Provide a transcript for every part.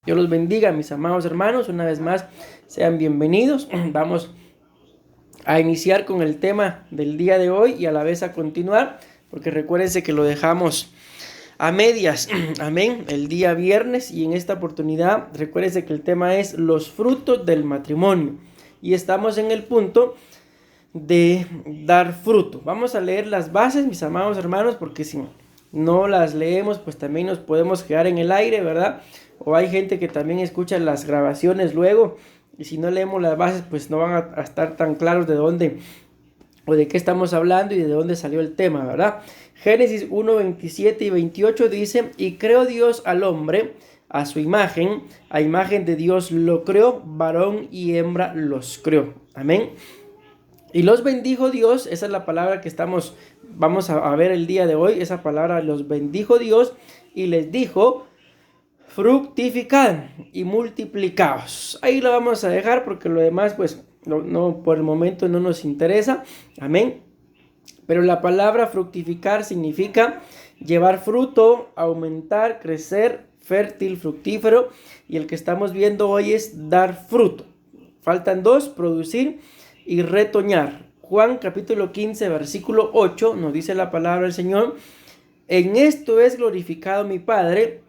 Dios los bendiga, mis amados hermanos. Una vez más, sean bienvenidos. Vamos a iniciar con el tema del día de hoy y a la vez a continuar, porque recuérdense que lo dejamos a medias. Amén. El día viernes, y en esta oportunidad, recuérdense que el tema es los frutos del matrimonio. Y estamos en el punto de dar fruto. Vamos a leer las bases, mis amados hermanos, porque si no las leemos, pues también nos podemos quedar en el aire, ¿verdad? O hay gente que también escucha las grabaciones luego, y si no leemos las bases, pues no van a estar tan claros de dónde o de qué estamos hablando y de dónde salió el tema, ¿verdad? Génesis 1, 27 y 28 dice: y creó Dios al hombre a su imagen, a imagen de Dios lo creó, varón y hembra los creó. Amén. Y los bendijo Dios. Esa es la palabra que vamos a ver el día de hoy. Esa palabra, los bendijo Dios y les dijo: fructificad y multiplicaos. Ahí lo vamos a dejar porque lo demás pues no, por el momento no nos interesa. Amén. Pero la palabra fructificar significa llevar fruto, aumentar, crecer, fértil, fructífero. Y el que estamos viendo hoy es dar fruto. Faltan dos: producir y retoñar. Juan capítulo 15 versículo 8 nos dice la palabra del Señor: en esto es glorificado mi Padre,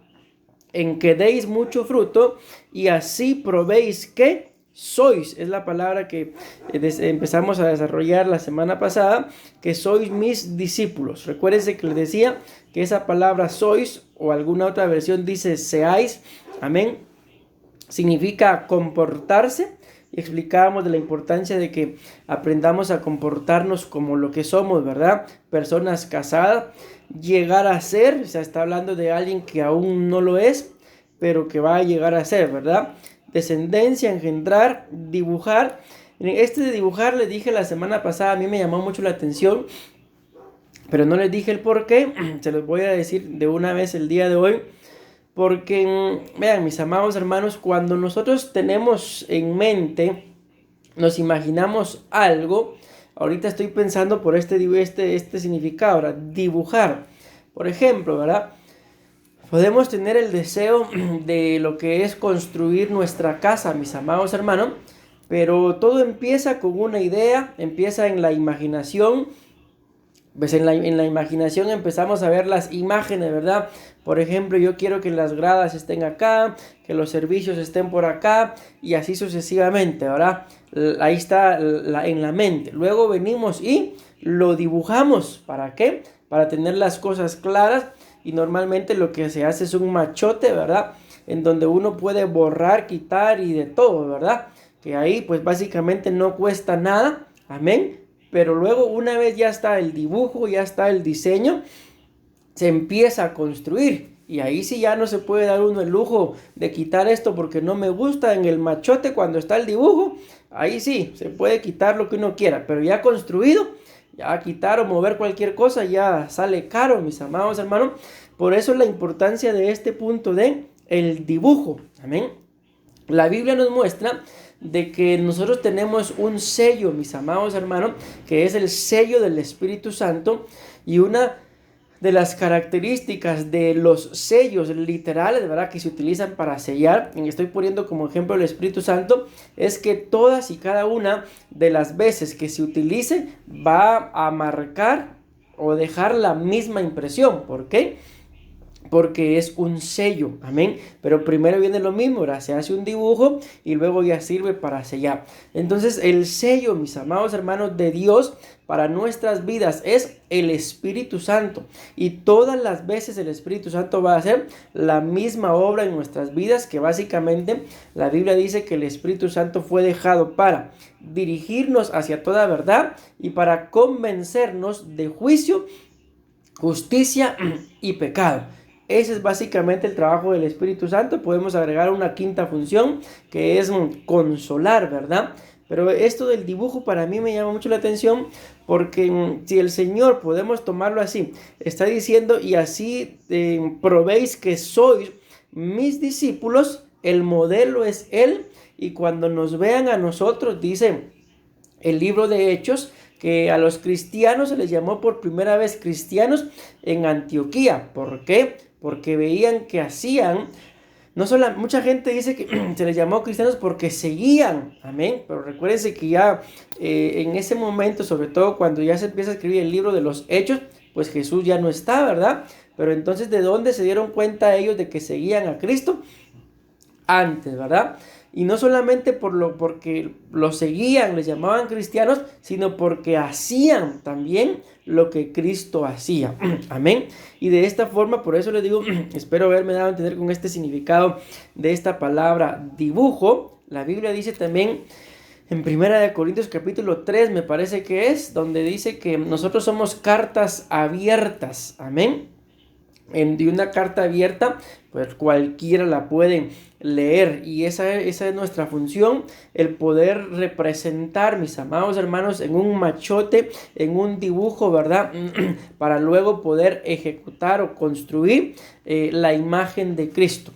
en que deis mucho fruto y así probéis que sois. Es la palabra que empezamos a desarrollar la semana pasada, que sois mis discípulos. Recuérdense que les decía que esa palabra sois, o alguna otra versión dice seáis, amén, significa comportarse. Y explicábamos de la importancia de que aprendamos a comportarnos como lo que somos, ¿verdad? Personas casadas, llegar a ser, o sea, está hablando de alguien que aún no lo es, pero que va a llegar a ser, ¿verdad? Descendencia, engendrar, dibujar. Este de dibujar, les dije la semana pasada, a mí me llamó mucho la atención, pero no les dije el por qué. Se los voy a decir de una vez el día de hoy. Porque, vean, mis amados hermanos, cuando nosotros tenemos en mente, nos imaginamos algo. Ahorita estoy pensando por este significado, ahora, dibujar. Por ejemplo, ¿verdad? Podemos tener el deseo de lo que es construir nuestra casa, mis amados hermanos, pero todo empieza con una idea, empieza en la imaginación. Pues en la imaginación empezamos a ver las imágenes, ¿verdad? Por ejemplo, yo quiero que las gradas estén acá, que los servicios estén por acá y así sucesivamente, ¿verdad? Ahí está en la mente. Luego venimos y lo dibujamos. ¿Para qué? Para tener las cosas claras, y normalmente lo que se hace es un machote, ¿verdad? En donde uno puede borrar, quitar y de todo, ¿verdad? Que ahí pues básicamente no cuesta nada. Amén. Pero luego, una vez ya está el dibujo, ya está el diseño, se empieza a construir. Y ahí sí ya no se puede dar uno el lujo de quitar esto porque no me gusta. En el machote, cuando está el dibujo, ahí sí se puede quitar lo que uno quiera. Pero ya construido, ya quitar o mover cualquier cosa ya sale caro, mis amados hermanos. Por eso la importancia de este punto de el dibujo. Amén. La Biblia nos muestra de que nosotros tenemos un sello, mis amados hermanos, que es el sello del Espíritu Santo. Y una de las características de los sellos literales, ¿verdad?, que se utilizan para sellar, y estoy poniendo como ejemplo el Espíritu Santo, es que todas y cada una de las veces que se utilice va a marcar o dejar la misma impresión. ¿Por qué? Porque es un sello, amén. Pero primero viene lo mismo, ¿verdad? Se hace un dibujo y luego ya sirve para sellar. Entonces el sello, mis amados hermanos, de Dios para nuestras vidas es el Espíritu Santo. Y todas las veces el Espíritu Santo va a hacer la misma obra en nuestras vidas, que básicamente la Biblia dice que el Espíritu Santo fue dejado para dirigirnos hacia toda verdad y para convencernos de juicio, justicia y pecado. Ese es básicamente el trabajo del Espíritu Santo. Podemos agregar una quinta función, que es consolar, ¿verdad? Pero esto del dibujo para mí me llama mucho la atención, porque si el Señor, podemos tomarlo así, está diciendo: y así probéis que sois mis discípulos, el modelo es Él. Y cuando nos vean a nosotros, dice el libro de Hechos, que a los cristianos se les llamó por primera vez cristianos en Antioquía. ¿Por qué? Porque veían que hacían No solo, mucha gente dice que se les llamó cristianos porque seguían, amén, pero recuérdense que ya en ese momento, sobre todo cuando ya se empieza a escribir el libro de los Hechos, pues Jesús ya no está, ¿verdad? Pero entonces, ¿de dónde se dieron cuenta ellos de que seguían a Cristo? Antes, ¿verdad? Y no solamente porque los seguían, les llamaban cristianos, sino porque hacían también lo que Cristo hacía. Amén. Y de esta forma, por eso les digo, espero haberme dado a entender con este significado de esta palabra dibujo. La Biblia dice también en 1 Corintios capítulo 3, me parece que es, donde dice que nosotros somos cartas abiertas. Amén. De una carta abierta, pues cualquiera la puede leer, y esa es nuestra función, el poder representar, mis amados hermanos, en un machote, en un dibujo, ¿verdad? Para luego poder ejecutar o construir la imagen de Cristo.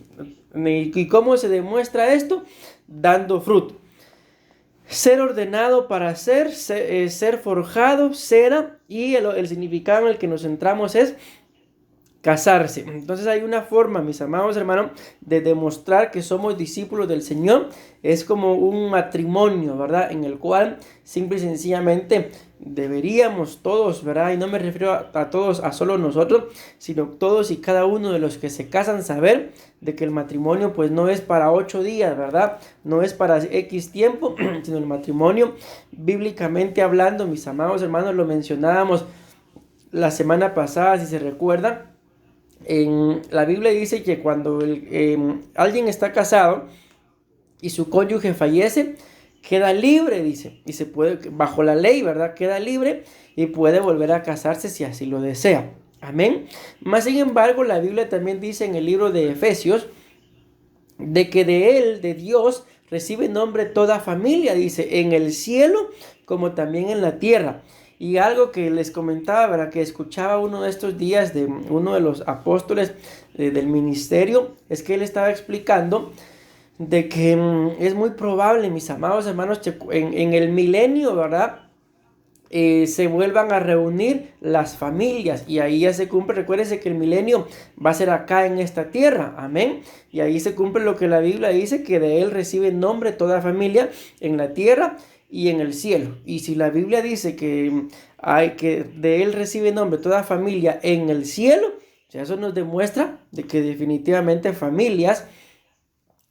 ¿Y cómo se demuestra esto? Dando fruto. Ser ordenado para ser forjado, cera, y el significado en el que nos centramos es casarse. Entonces hay una forma, mis amados hermanos, de demostrar que somos discípulos del Señor. Es como un matrimonio, ¿verdad? En el cual simple y sencillamente deberíamos todos, ¿verdad? Y no me refiero a todos, a solo nosotros, sino todos y cada uno de los que se casan, saber de que el matrimonio pues no es para 8 días, ¿verdad? No es para X tiempo, sino el matrimonio, bíblicamente hablando, mis amados hermanos, lo mencionábamos la semana pasada, si se recuerdan. En la Biblia dice que cuando alguien está casado y su cónyuge fallece, queda libre, dice, y se puede, bajo la ley, ¿verdad? Queda libre y puede volver a casarse si así lo desea. Amén. Más sin embargo, la Biblia también dice en el libro de Efesios de que de él, de Dios, recibe nombre toda familia, dice, en el cielo como también en la tierra. Y algo que les comentaba, ¿verdad? Que escuchaba uno de estos días de uno de los apóstoles del ministerio, es que él estaba explicando de que es muy probable, mis amados hermanos, que en el milenio, ¿verdad? Se vuelvan a reunir las familias, y ahí ya se cumple. Recuérdense que el milenio va a ser acá en esta tierra, amén, y ahí se cumple lo que la Biblia dice, que de él recibe nombre toda familia en la tierra y en el cielo. Y si la Biblia dice que de él recibe nombre toda familia en el cielo, o sea, eso nos demuestra de que definitivamente familias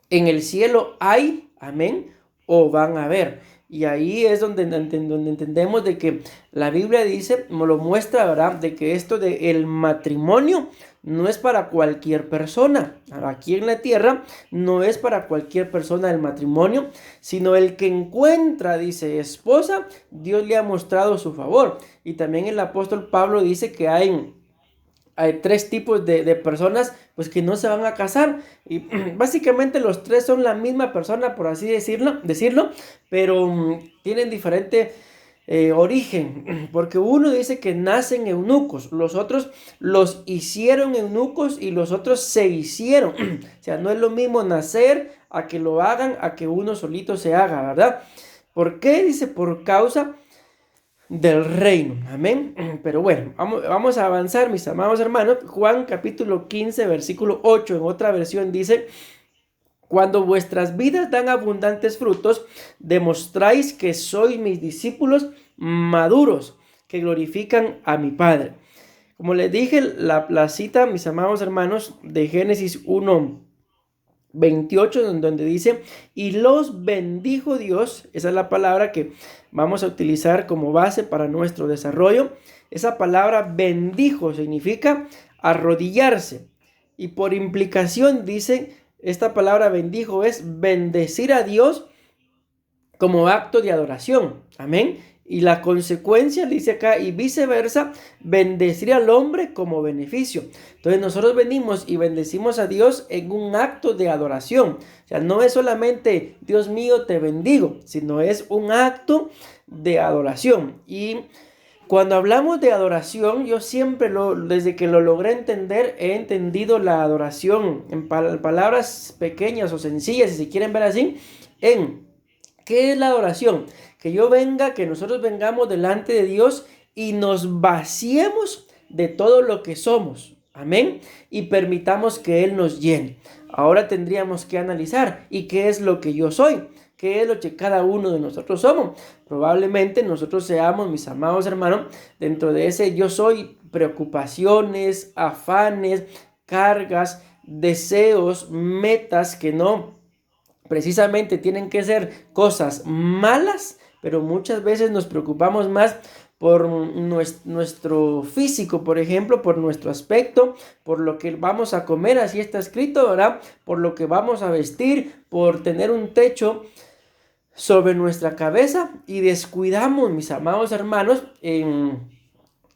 en el cielo hay, amén, o van a haber. Y ahí es donde entendemos de que la Biblia dice, nos lo muestra, ¿verdad? De que esto de el matrimonio no es para cualquier persona. Aquí en la tierra no es para cualquier persona el matrimonio, sino el que encuentra, dice, esposa, Dios le ha mostrado su favor. Y también el apóstol Pablo dice que hay 3 tipos de personas pues que no se van a casar, y básicamente los 3 son la misma persona, por así decirlo, pero tienen diferente origen, porque uno dice que nacen eunucos, los otros los hicieron eunucos y los otros se hicieron. O sea, no es lo mismo nacer a que lo hagan, a que uno solito se haga, ¿verdad? ¿Por qué? Dice, por causa del reino, amén. Pero bueno, vamos a avanzar, mis amados hermanos. Juan capítulo 15, versículo 8, en otra versión dice: cuando vuestras vidas dan abundantes frutos, demostráis que sois mis discípulos maduros, que glorifican a mi Padre. Como les dije, la cita, mis amados hermanos, de Génesis 1:28, donde dice, y los bendijo Dios. Esa es la palabra que vamos a utilizar como base para nuestro desarrollo. Esa palabra bendijo significa arrodillarse, y por implicación dice, esta palabra bendijo es bendecir a Dios como acto de adoración, amén. Y la consecuencia dice acá, y viceversa, bendecir al hombre como beneficio. Entonces nosotros venimos y bendecimos a Dios en un acto de adoración. O sea, no es solamente Dios mío te bendigo, sino es un acto de adoración. Y cuando hablamos de adoración, yo siempre desde que lo logré entender, he entendido la adoración en palabras pequeñas o sencillas, si se quieren ver así, ¿qué es la adoración? Que nosotros vengamos delante de Dios y nos vaciemos de todo lo que somos. Amén. Y permitamos que Él nos llene. Ahora tendríamos que analizar, ¿y qué es lo que yo soy? ¿Qué es lo que cada uno de nosotros somos? Probablemente nosotros seamos, mis amados hermanos, dentro de ese yo soy, preocupaciones, afanes, cargas, deseos, metas que no precisamente tienen que ser cosas malas, pero muchas veces nos preocupamos más por nuestro físico, por ejemplo, por nuestro aspecto, por lo que vamos a comer, así está escrito, ¿verdad? Por lo que vamos a vestir, por tener un techo sobre nuestra cabeza, y descuidamos, mis amados hermanos, en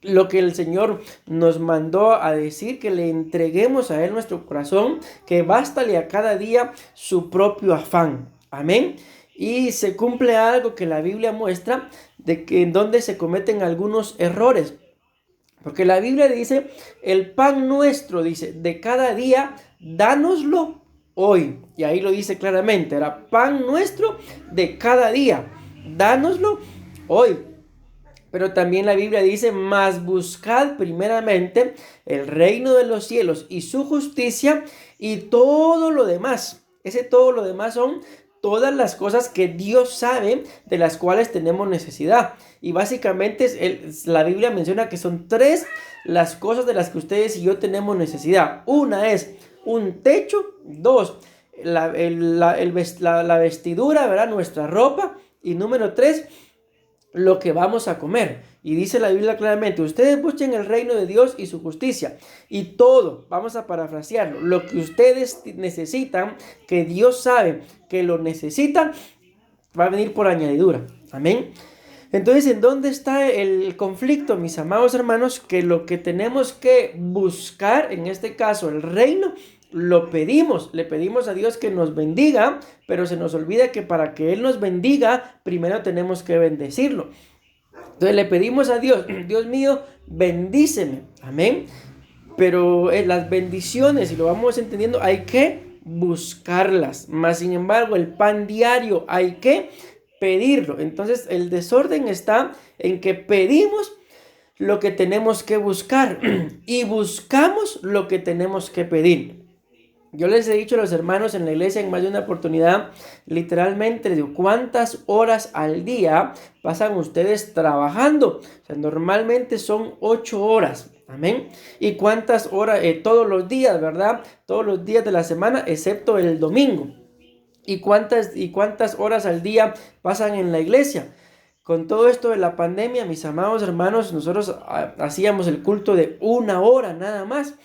lo que el Señor nos mandó a decir, que le entreguemos a Él nuestro corazón, que bástale a cada día su propio afán. Amén. Y se cumple algo que la Biblia muestra, de que en donde se cometen algunos errores. Porque la Biblia dice, el pan nuestro, dice, de cada día, dánoslo hoy. Y ahí lo dice claramente, era pan nuestro de cada día, dánoslo hoy. Pero también la Biblia dice, mas buscad primeramente el reino de los cielos y su justicia, y todo lo demás. Ese todo lo demás son todas las cosas que Dios sabe de las cuales tenemos necesidad. Y básicamente la Biblia menciona que son tres las cosas de las que ustedes y yo tenemos necesidad. Una es un techo, dos, la vestidura, ¿verdad? Nuestra ropa. Y número tres, lo que vamos a comer. Y dice la Biblia claramente, ustedes busquen el reino de Dios y su justicia, y todo, vamos a parafrasearlo, lo que ustedes necesitan, que Dios sabe que lo necesitan, va a venir por añadidura. Amén. Entonces, ¿en dónde está el conflicto, mis amados hermanos? Que lo que tenemos que buscar, en este caso el reino, lo pedimos, le pedimos a Dios que nos bendiga, pero se nos olvida que para que Él nos bendiga, primero tenemos que bendecirlo. Entonces le pedimos a Dios, Dios mío, bendíceme, amén. Pero las bendiciones, si lo vamos entendiendo, hay que buscarlas. Mas sin embargo, el pan diario hay que pedirlo. Entonces el desorden está en que pedimos lo que tenemos que buscar y buscamos lo que tenemos que pedir. Yo les he dicho a los hermanos en la iglesia en más de una oportunidad, literalmente, digo, ¿cuántas horas al día pasan ustedes trabajando? O sea, normalmente son 8 horas, amén. ¿Y cuántas horas todos los días, verdad? Todos los días de la semana, excepto el domingo. ¿Y cuántas horas al día pasan en la iglesia? Con todo esto de la pandemia, mis amados hermanos, nosotros hacíamos el culto de 1 hora nada más.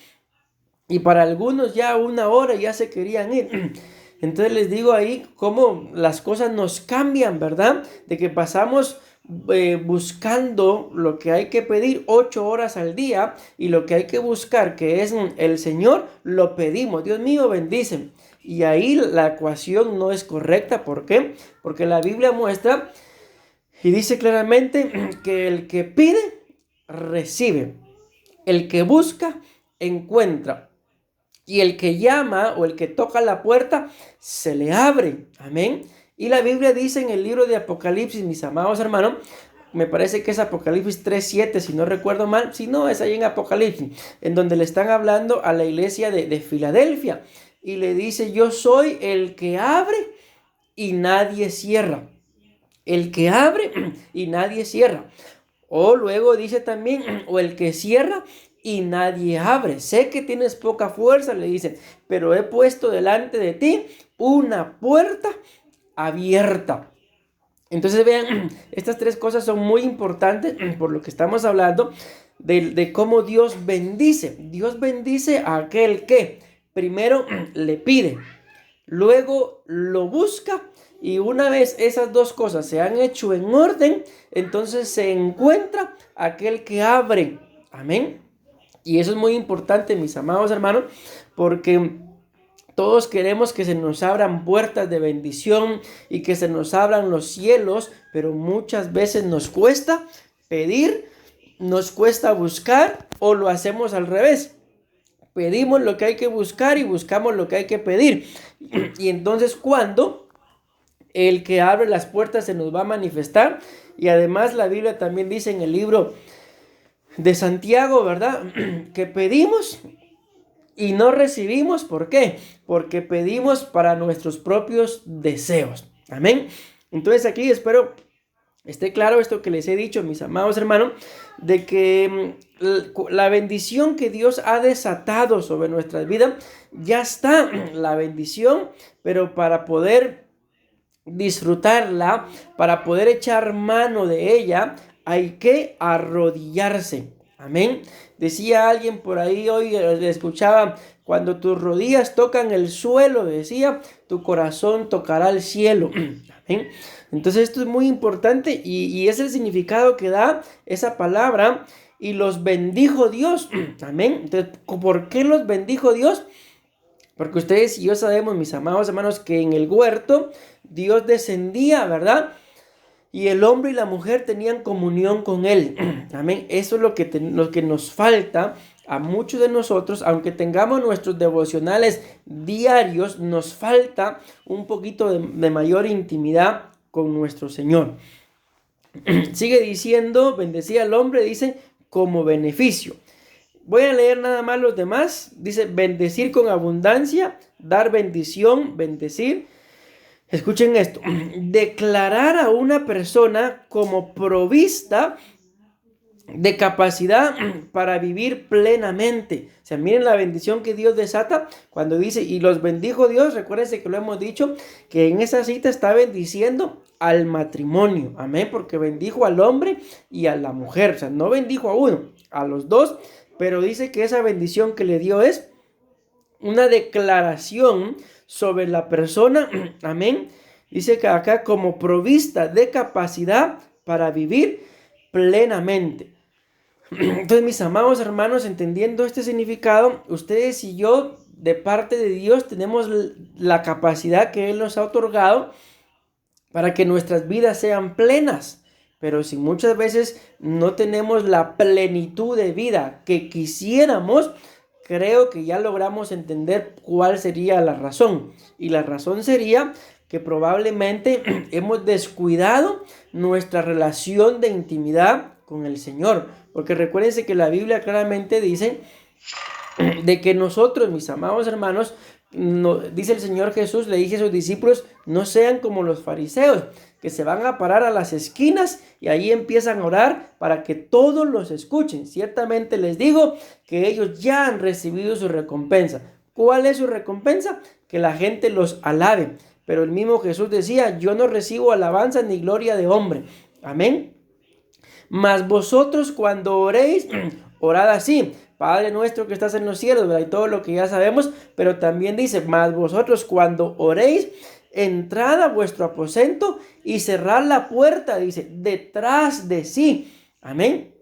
Y para algunos ya 1 hora ya se querían ir. Entonces les digo ahí cómo las cosas nos cambian, ¿verdad? De que pasamos buscando lo que hay que pedir 8 horas al día, y lo que hay que buscar, que es el Señor, lo pedimos. Dios mío, bendíceme. Y ahí la ecuación no es correcta. ¿Por qué? Porque la Biblia muestra y dice claramente que el que pide, recibe. El que busca, encuentra. Y el que llama o el que toca la puerta, se le abre. Amén. Y la Biblia dice en el libro de Apocalipsis, mis amados hermanos, me parece que es Apocalipsis 3:7, si no recuerdo mal. Si no, es ahí en Apocalipsis, en donde le están hablando a la iglesia de Filadelfia. Y le dice, yo soy el que abre y nadie cierra. El que abre y nadie cierra. O luego dice también, o el que cierra y nadie abre. Sé que tienes poca fuerza, le dicen, pero he puesto delante de ti una puerta abierta. Entonces vean, estas tres cosas son muy importantes por lo que estamos hablando de cómo Dios bendice. Dios bendice a aquel que primero le pide, luego lo busca, y una vez esas dos cosas se han hecho en orden, entonces se encuentra aquel que abre. Amén. Y eso es muy importante, mis amados hermanos, porque todos queremos que se nos abran puertas de bendición y que se nos abran los cielos, pero muchas veces nos cuesta pedir, nos cuesta buscar, o lo hacemos al revés. Pedimos lo que hay que buscar y buscamos lo que hay que pedir. Y entonces, ¿cuándo? El que abre las puertas se nos va a manifestar. Y además la Biblia también dice en el libro de Santiago, ¿verdad? Que pedimos y no recibimos. ¿Por qué? Porque pedimos para nuestros propios deseos. Amén. Entonces aquí espero esté claro esto que les he dicho, mis amados hermanos, de que la bendición que Dios ha desatado sobre nuestras vidas, ya está la bendición, pero para poder disfrutarla, para poder echar mano de ella, hay que arrodillarse. Amén. Decía alguien por ahí hoy, le escuchaba, cuando tus rodillas tocan el suelo, decía, tu corazón tocará el cielo. Amén. Entonces esto es muy importante y es el significado que da esa palabra. Y los bendijo Dios. Amén. Entonces, ¿por qué los bendijo Dios? Porque ustedes y yo sabemos, mis amados hermanos, que en el huerto Dios descendía, ¿verdad? Y el hombre y la mujer tenían comunión con él. Amén. Eso es lo que nos falta a muchos de nosotros. Aunque tengamos nuestros devocionales diarios, nos falta un poquito de mayor intimidad con nuestro Señor. Sigue diciendo, bendecía al hombre, dice, como beneficio. Voy a leer nada más los demás. Dice, bendecir con abundancia, dar bendición, bendecir. Escuchen esto, declarar a una persona como provista de capacidad para vivir plenamente. O sea, miren la bendición que Dios desata cuando dice, y los bendijo Dios. Recuérdense que lo hemos dicho, que en esa cita está bendiciendo al matrimonio. Amén, porque bendijo al hombre y a la mujer. O sea, no bendijo a uno, a los dos. Pero dice que esa bendición que le dio es una declaración sobre la persona. Amén. Dice que acá como provista de capacidad para vivir plenamente. Entonces, mis amados hermanos, entendiendo este significado, ustedes y yo, de parte de Dios, tenemos la capacidad que Él nos ha otorgado para que nuestras vidas sean plenas. Pero si muchas veces no tenemos la plenitud de vida que quisiéramos, creo que ya logramos entender cuál sería la razón. Y la razón sería que probablemente hemos descuidado nuestra relación de intimidad con el Señor. Porque recuérdense que la Biblia claramente dice de que nosotros, mis amados hermanos, dice el Señor Jesús, le dice a sus discípulos, no sean como los fariseos, que se van a parar a las esquinas y ahí empiezan a orar para que todos los escuchen. Ciertamente les digo que ellos ya han recibido su recompensa. ¿Cuál es su recompensa? Que la gente los alabe. Pero el mismo Jesús decía, yo no recibo alabanza ni gloria de hombre. Amén. Mas vosotros cuando oréis, orad así: Padre nuestro que estás en los cielos, ¿verdad? Y todo lo que ya sabemos, pero también dice, mas vosotros cuando oréis, entrad a vuestro aposento y cerrad la puerta, dice, detrás de sí. Amén.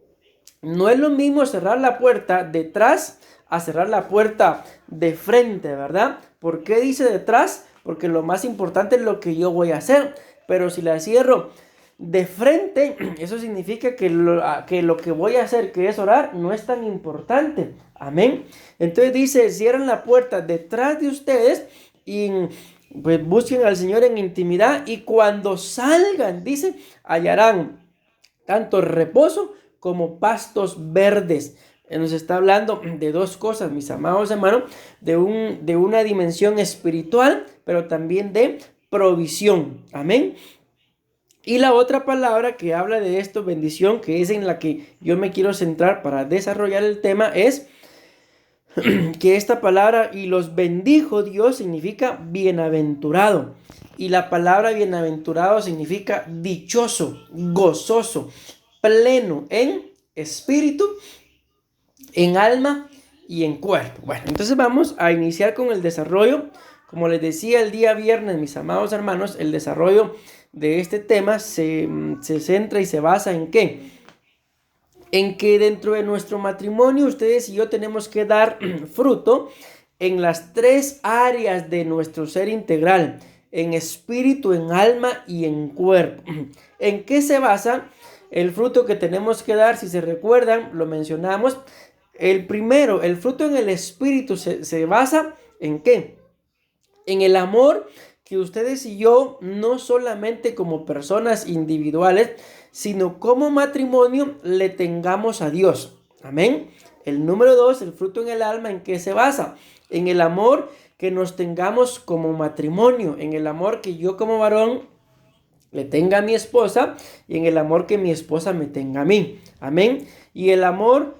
No es lo mismo cerrar la puerta detrás a cerrar la puerta de frente, ¿verdad? ¿Por qué dice detrás? Porque lo más importante es lo que yo voy a hacer. Pero si la cierro de frente, eso significa que lo que voy a hacer, que es orar, no es tan importante. Amén. Entonces dice, cierran la puerta detrás de ustedes y pues busquen al Señor en intimidad, y cuando salgan, dice, hallarán tanto reposo como pastos verdes. Nos está hablando de dos cosas, mis amados hermanos, de una dimensión espiritual, pero también de provisión. Amén. Y la otra palabra que habla de esto, bendición, que es en la que yo me quiero centrar para desarrollar el tema, es que esta palabra, y los bendijo Dios, significa bienaventurado. Y la palabra bienaventurado significa dichoso, gozoso, pleno en espíritu, en alma y en cuerpo. Bueno, entonces vamos a iniciar con el desarrollo. Como les decía el día viernes, mis amados hermanos, el desarrollo de este tema se centra y se basa en ¿qué? En que dentro de nuestro matrimonio ustedes y yo tenemos que dar fruto en las tres áreas de nuestro ser integral: en espíritu, en alma y en cuerpo. ¿En qué se basa el fruto que tenemos que dar? Si se recuerdan, lo mencionamos. El primero, el fruto en el espíritu se basa ¿en qué? En el amor que ustedes y yo, no solamente como personas individuales, sino como matrimonio, le tengamos a Dios. Amén. El número 2, el fruto en el alma, ¿en qué se basa? En el amor que nos tengamos como matrimonio, en el amor que yo como varón le tenga a mi esposa y en el amor que mi esposa me tenga a mí. Amén. Y el amor,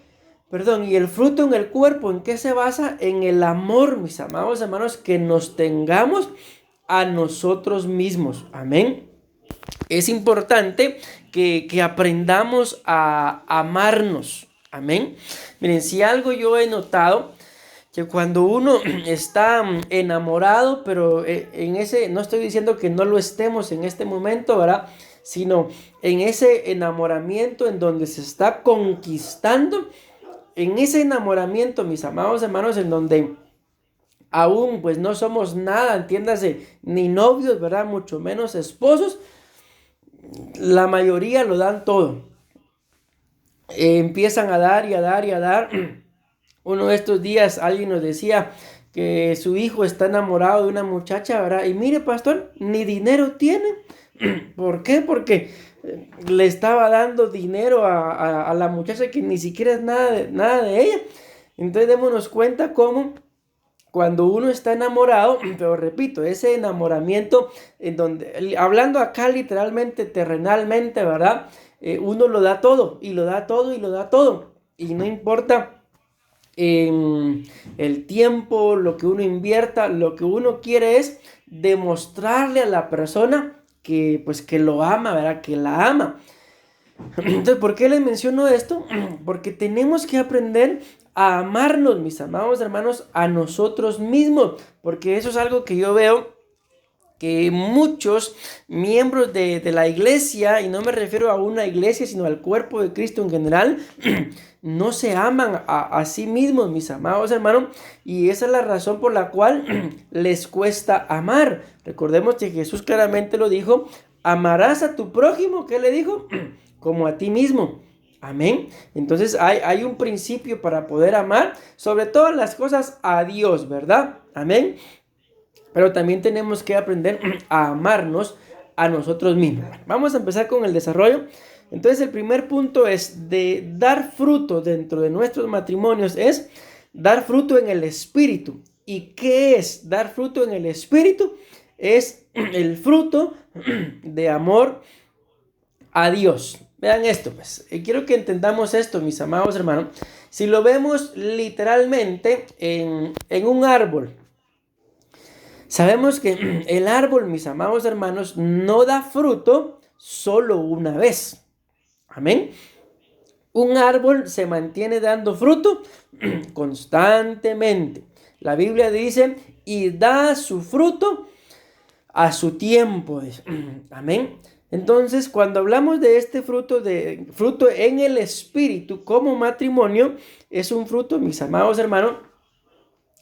perdón, y el fruto en el cuerpo, ¿en qué se basa? En el amor, mis amados hermanos, que nos tengamos a nosotros mismos. Amén. Es importante que aprendamos a amarnos. Amén. Miren, si algo yo he notado, que cuando uno está enamorado, pero en ese, no estoy diciendo que no lo estemos en este momento, ¿verdad? Sino en ese enamoramiento en donde se está conquistando, en ese enamoramiento, mis amados hermanos, en donde aún pues no somos nada, entiéndase, ni novios, ¿verdad? Mucho menos esposos, la mayoría lo dan todo. Empiezan a dar y a dar y a dar. Uno de estos días alguien nos decía que su hijo está enamorado de una muchacha, ¿verdad? Y mire, pastor, ni dinero tiene. ¿Por qué? Porque le estaba dando dinero a la muchacha que ni siquiera es nada de ella. Entonces démonos cuenta cómo cuando uno está enamorado, pero repito, ese enamoramiento en donde, hablando acá literalmente, terrenalmente, ¿verdad? Uno lo da todo y lo da todo y lo da todo. Y no importa el tiempo, lo que uno invierta, lo que uno quiere es demostrarle a la persona que pues que lo ama, ¿verdad? Que la ama. Entonces, ¿por qué les menciono esto? Porque tenemos que aprender a amarnos, mis amados hermanos, a nosotros mismos, porque eso es algo que yo veo que muchos miembros de la iglesia, y no me refiero a una iglesia, sino al cuerpo de Cristo en general, no se aman a sí mismos, mis amados hermanos, y esa es la razón por la cual les cuesta amar. Recordemos que Jesús claramente lo dijo: amarás a tu prójimo, ¿qué le dijo? Como a ti mismo. Amén. Entonces hay un principio para poder amar, sobre todas las cosas, a Dios, ¿verdad? Amén. Pero también tenemos que aprender a amarnos a nosotros mismos. Vamos a empezar con el desarrollo. Entonces el primer punto es de dar fruto dentro de nuestros matrimonios, es dar fruto en el espíritu. ¿Y qué es dar fruto en el espíritu? Es el fruto de amor a Dios. Vean esto, pues. Quiero que entendamos esto, mis amados hermanos. Si lo vemos literalmente en un árbol, sabemos que el árbol, mis amados hermanos, no da fruto solo una vez. Amén. Un árbol se mantiene dando fruto constantemente. La Biblia dice: y da su fruto a su tiempo. Amén. Entonces, cuando hablamos de este fruto en el espíritu como matrimonio, es un fruto, mis amados hermanos,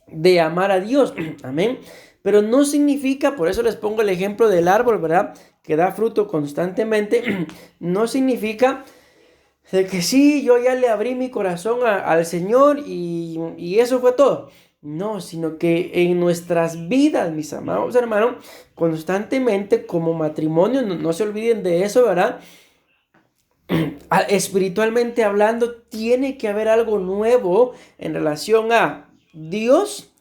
de amar a Dios. Amén. Pero no significa, por eso les pongo el ejemplo del árbol, ¿verdad? Que da fruto constantemente. No significa de que sí, yo ya le abrí mi corazón al Señor y eso fue todo. No, sino que en nuestras vidas, mis amados hermanos, constantemente como matrimonio, no se olviden de eso, ¿verdad? Espiritualmente hablando, tiene que haber algo nuevo en relación a Dios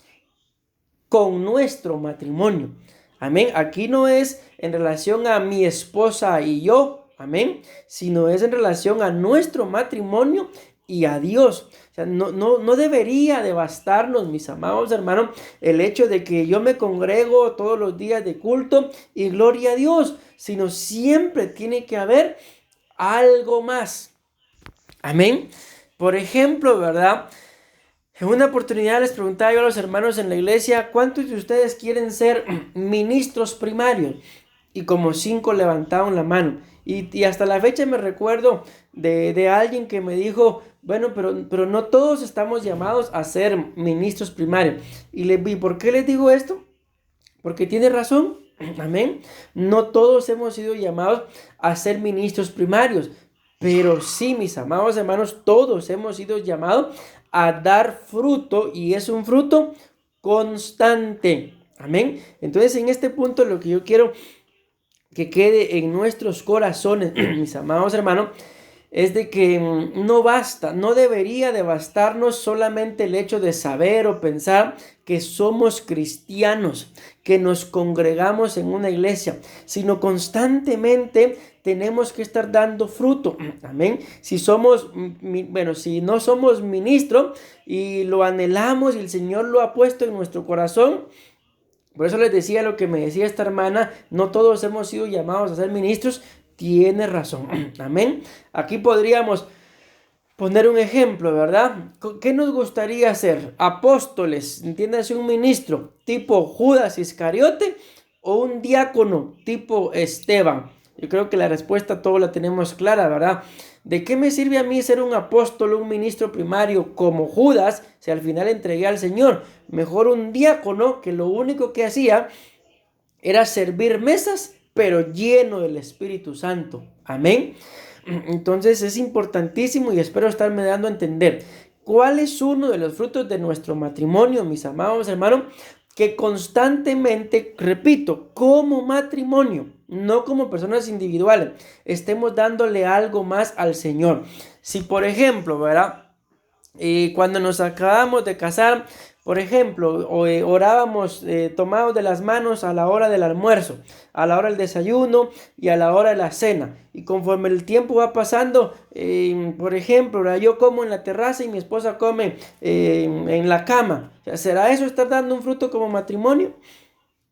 con nuestro matrimonio. Amén. Aquí no es en relación a mi esposa y yo, amén, sino es en relación a nuestro matrimonio y a Dios. O sea, no debería de bastarnos, mis amados hermanos, el hecho de que yo me congrego todos los días de culto y gloria a Dios, sino siempre tiene que haber algo más. Amén. Por ejemplo, ¿verdad? En una oportunidad les preguntaba yo a los hermanos en la iglesia: ¿cuántos de ustedes quieren ser ministros primarios? Y como 5 levantaron la mano. Y hasta la fecha me recuerdo de alguien que me dijo: bueno, pero no todos estamos llamados a ser ministros primarios. Y le vi, ¿por qué les digo esto? Porque tiene razón. Amén. No todos hemos sido llamados a ser ministros primarios. Pero sí, mis amados hermanos, todos hemos sido llamados a dar fruto, y es un fruto constante. Amén. Entonces, en este punto, lo que yo quiero que quede en nuestros corazones, mis amados hermanos, es de que no basta, no debería de bastarnos solamente el hecho de saber o pensar que somos cristianos, que nos congregamos en una iglesia, sino constantemente tenemos que estar dando fruto. Amén. Si no somos ministros y lo anhelamos y el Señor lo ha puesto en nuestro corazón. Por eso les decía lo que me decía esta hermana, no todos hemos sido llamados a ser ministros. Tiene razón. Amén. Aquí podríamos poner un ejemplo, ¿verdad? ¿Qué nos gustaría ser? Apóstoles, entiéndase, un ministro tipo Judas Iscariote o un diácono tipo Esteban. Yo creo que la respuesta todos la tenemos clara, ¿verdad? ¿De qué me sirve a mí ser un apóstol o un ministro primario como Judas si al final entregué al Señor? Mejor un diácono que lo único que hacía era servir mesas, pero lleno del Espíritu Santo. Amén. Entonces es importantísimo y espero estarme dando a entender cuál es uno de los frutos de nuestro matrimonio, mis amados hermanos, que constantemente, repito, como matrimonio, no como personas individuales, estemos dándole algo más al Señor. Si por ejemplo, ¿verdad? Cuando nos acabamos de casar, por ejemplo, orábamos tomados de las manos a la hora del almuerzo, a la hora del desayuno y a la hora de la cena. Y conforme el tiempo va pasando, por ejemplo, ¿verdad? Yo como en la terraza y mi esposa come en la cama. O sea, ¿será eso estar dando un fruto como matrimonio?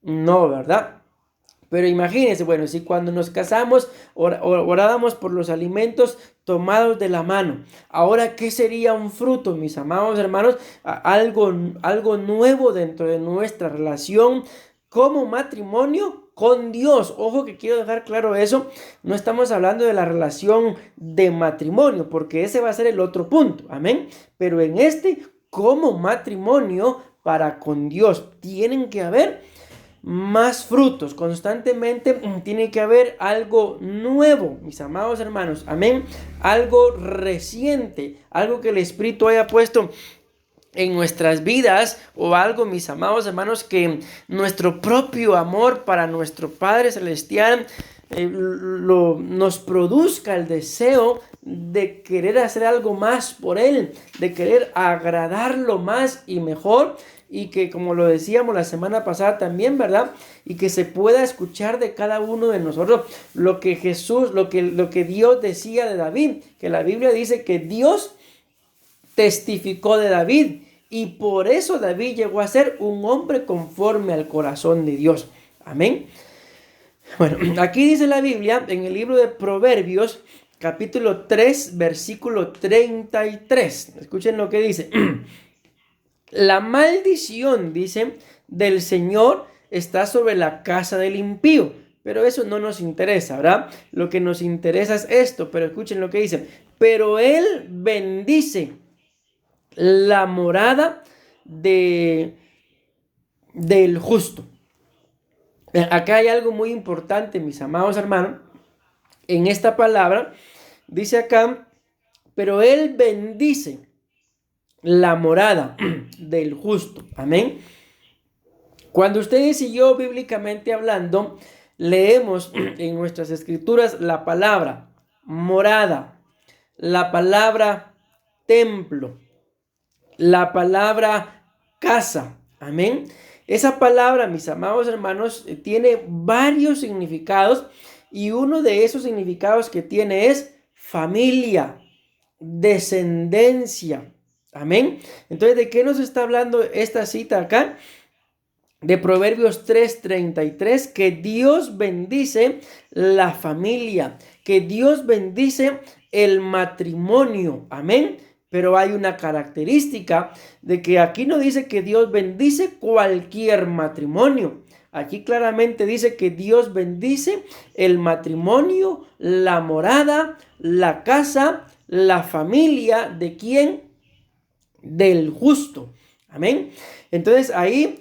No, ¿verdad? Pero imagínense, bueno, si cuando nos casamos orábamos por los alimentos tomados de la mano, ahora, ¿qué sería un fruto, mis amados hermanos? Algo nuevo dentro de nuestra relación como matrimonio con Dios. Ojo, que quiero dejar claro eso, no estamos hablando de la relación de matrimonio, porque ese va a ser el otro punto, amén. Pero en como matrimonio para con Dios, tienen que haber más frutos, constantemente tiene que haber algo nuevo, mis amados hermanos, amén, algo reciente, algo que el Espíritu haya puesto en nuestras vidas, o algo, mis amados hermanos, que nuestro propio amor para nuestro Padre Celestial nos produzca el deseo de querer hacer algo más por Él, de querer agradarlo más y mejor. Y que, como lo decíamos la semana pasada también, ¿verdad? Y que se pueda escuchar de cada uno de nosotros lo que Dios decía de David, que la Biblia dice que Dios testificó de David y por eso David llegó a ser un hombre conforme al corazón de Dios. Amén. Bueno, aquí dice la Biblia en el libro de Proverbios, capítulo 3, versículo 33. Escuchen lo que dice. La maldición, dice, del Señor está sobre la casa del impío. Pero eso no nos interesa, ¿verdad? Lo que nos interesa es esto. Pero escuchen lo que dice. Pero Él bendice la morada del justo. Acá hay algo muy importante, mis amados hermanos. En esta palabra dice acá, pero Él bendice la morada del justo. Amén. Cuando ustedes y yo, bíblicamente hablando, leemos en nuestras escrituras la palabra morada, la palabra templo, la palabra casa. Amén. Esa palabra, mis amados hermanos, tiene varios significados, y uno de esos significados que tiene es familia, descendencia. Amén. Entonces, ¿de qué nos está hablando esta cita acá? De Proverbios 3:33, que Dios bendice la familia, que Dios bendice el matrimonio. Amén. Pero hay una característica de que aquí no dice que Dios bendice cualquier matrimonio. Aquí claramente dice que Dios bendice el matrimonio, la morada, la casa, la familia. ¿De quién? Del justo. Amén. Entonces ahí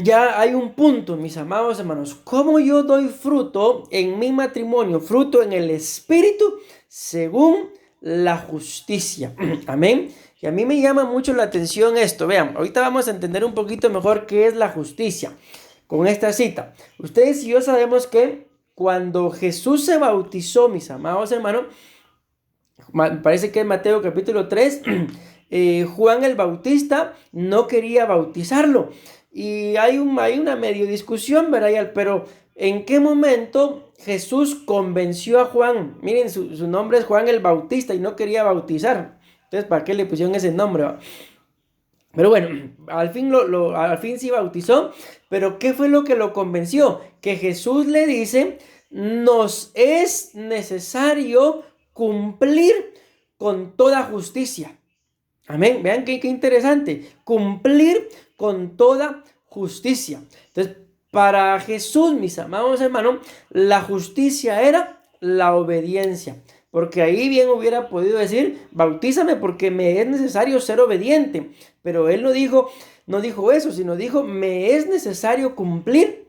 ya hay un punto, mis amados hermanos. ¿Cómo yo doy fruto en mi matrimonio? Fruto en el Espíritu según la justicia. Amén. Y a mí me llama mucho la atención esto. Vean, ahorita vamos a entender un poquito mejor qué es la justicia con esta cita. Ustedes y yo sabemos que cuando Jesús se bautizó, mis amados hermanos, Parece que es Mateo capítulo 3, Juan el Bautista no quería bautizarlo. Y hay una medio discusión, ¿verdad? Pero ¿en qué momento Jesús convenció a Juan? Miren, su nombre es Juan el Bautista y no quería bautizar. Entonces, ¿para qué le pusieron ese nombre? Pero bueno, al fin sí bautizó. Pero ¿qué fue lo que lo convenció? Que Jesús le dice, nos es necesario cumplir con toda justicia. Amén. Vean qué interesante. Cumplir con toda justicia. Entonces, para Jesús, mis amados hermanos, la justicia era la obediencia. Porque ahí bien hubiera podido decir, bautízame porque me es necesario ser obediente. Pero él no dijo eso, sino dijo, me es necesario cumplir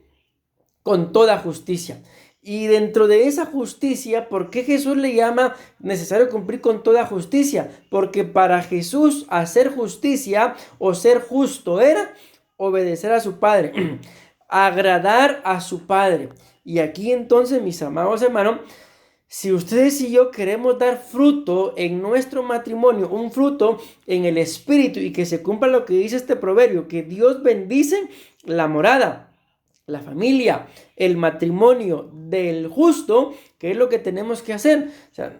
con toda justicia. Y dentro de esa justicia, ¿por qué Jesús le llama necesario cumplir con toda justicia? Porque para Jesús hacer justicia o ser justo era obedecer a su Padre, agradar a su Padre. Y aquí entonces, mis amados hermanos, si ustedes y yo queremos dar fruto en nuestro matrimonio, un fruto en el espíritu y que se cumpla lo que dice este proverbio, que Dios bendice la morada, la familia, el matrimonio del justo, ¿qué es lo que tenemos que hacer? O sea,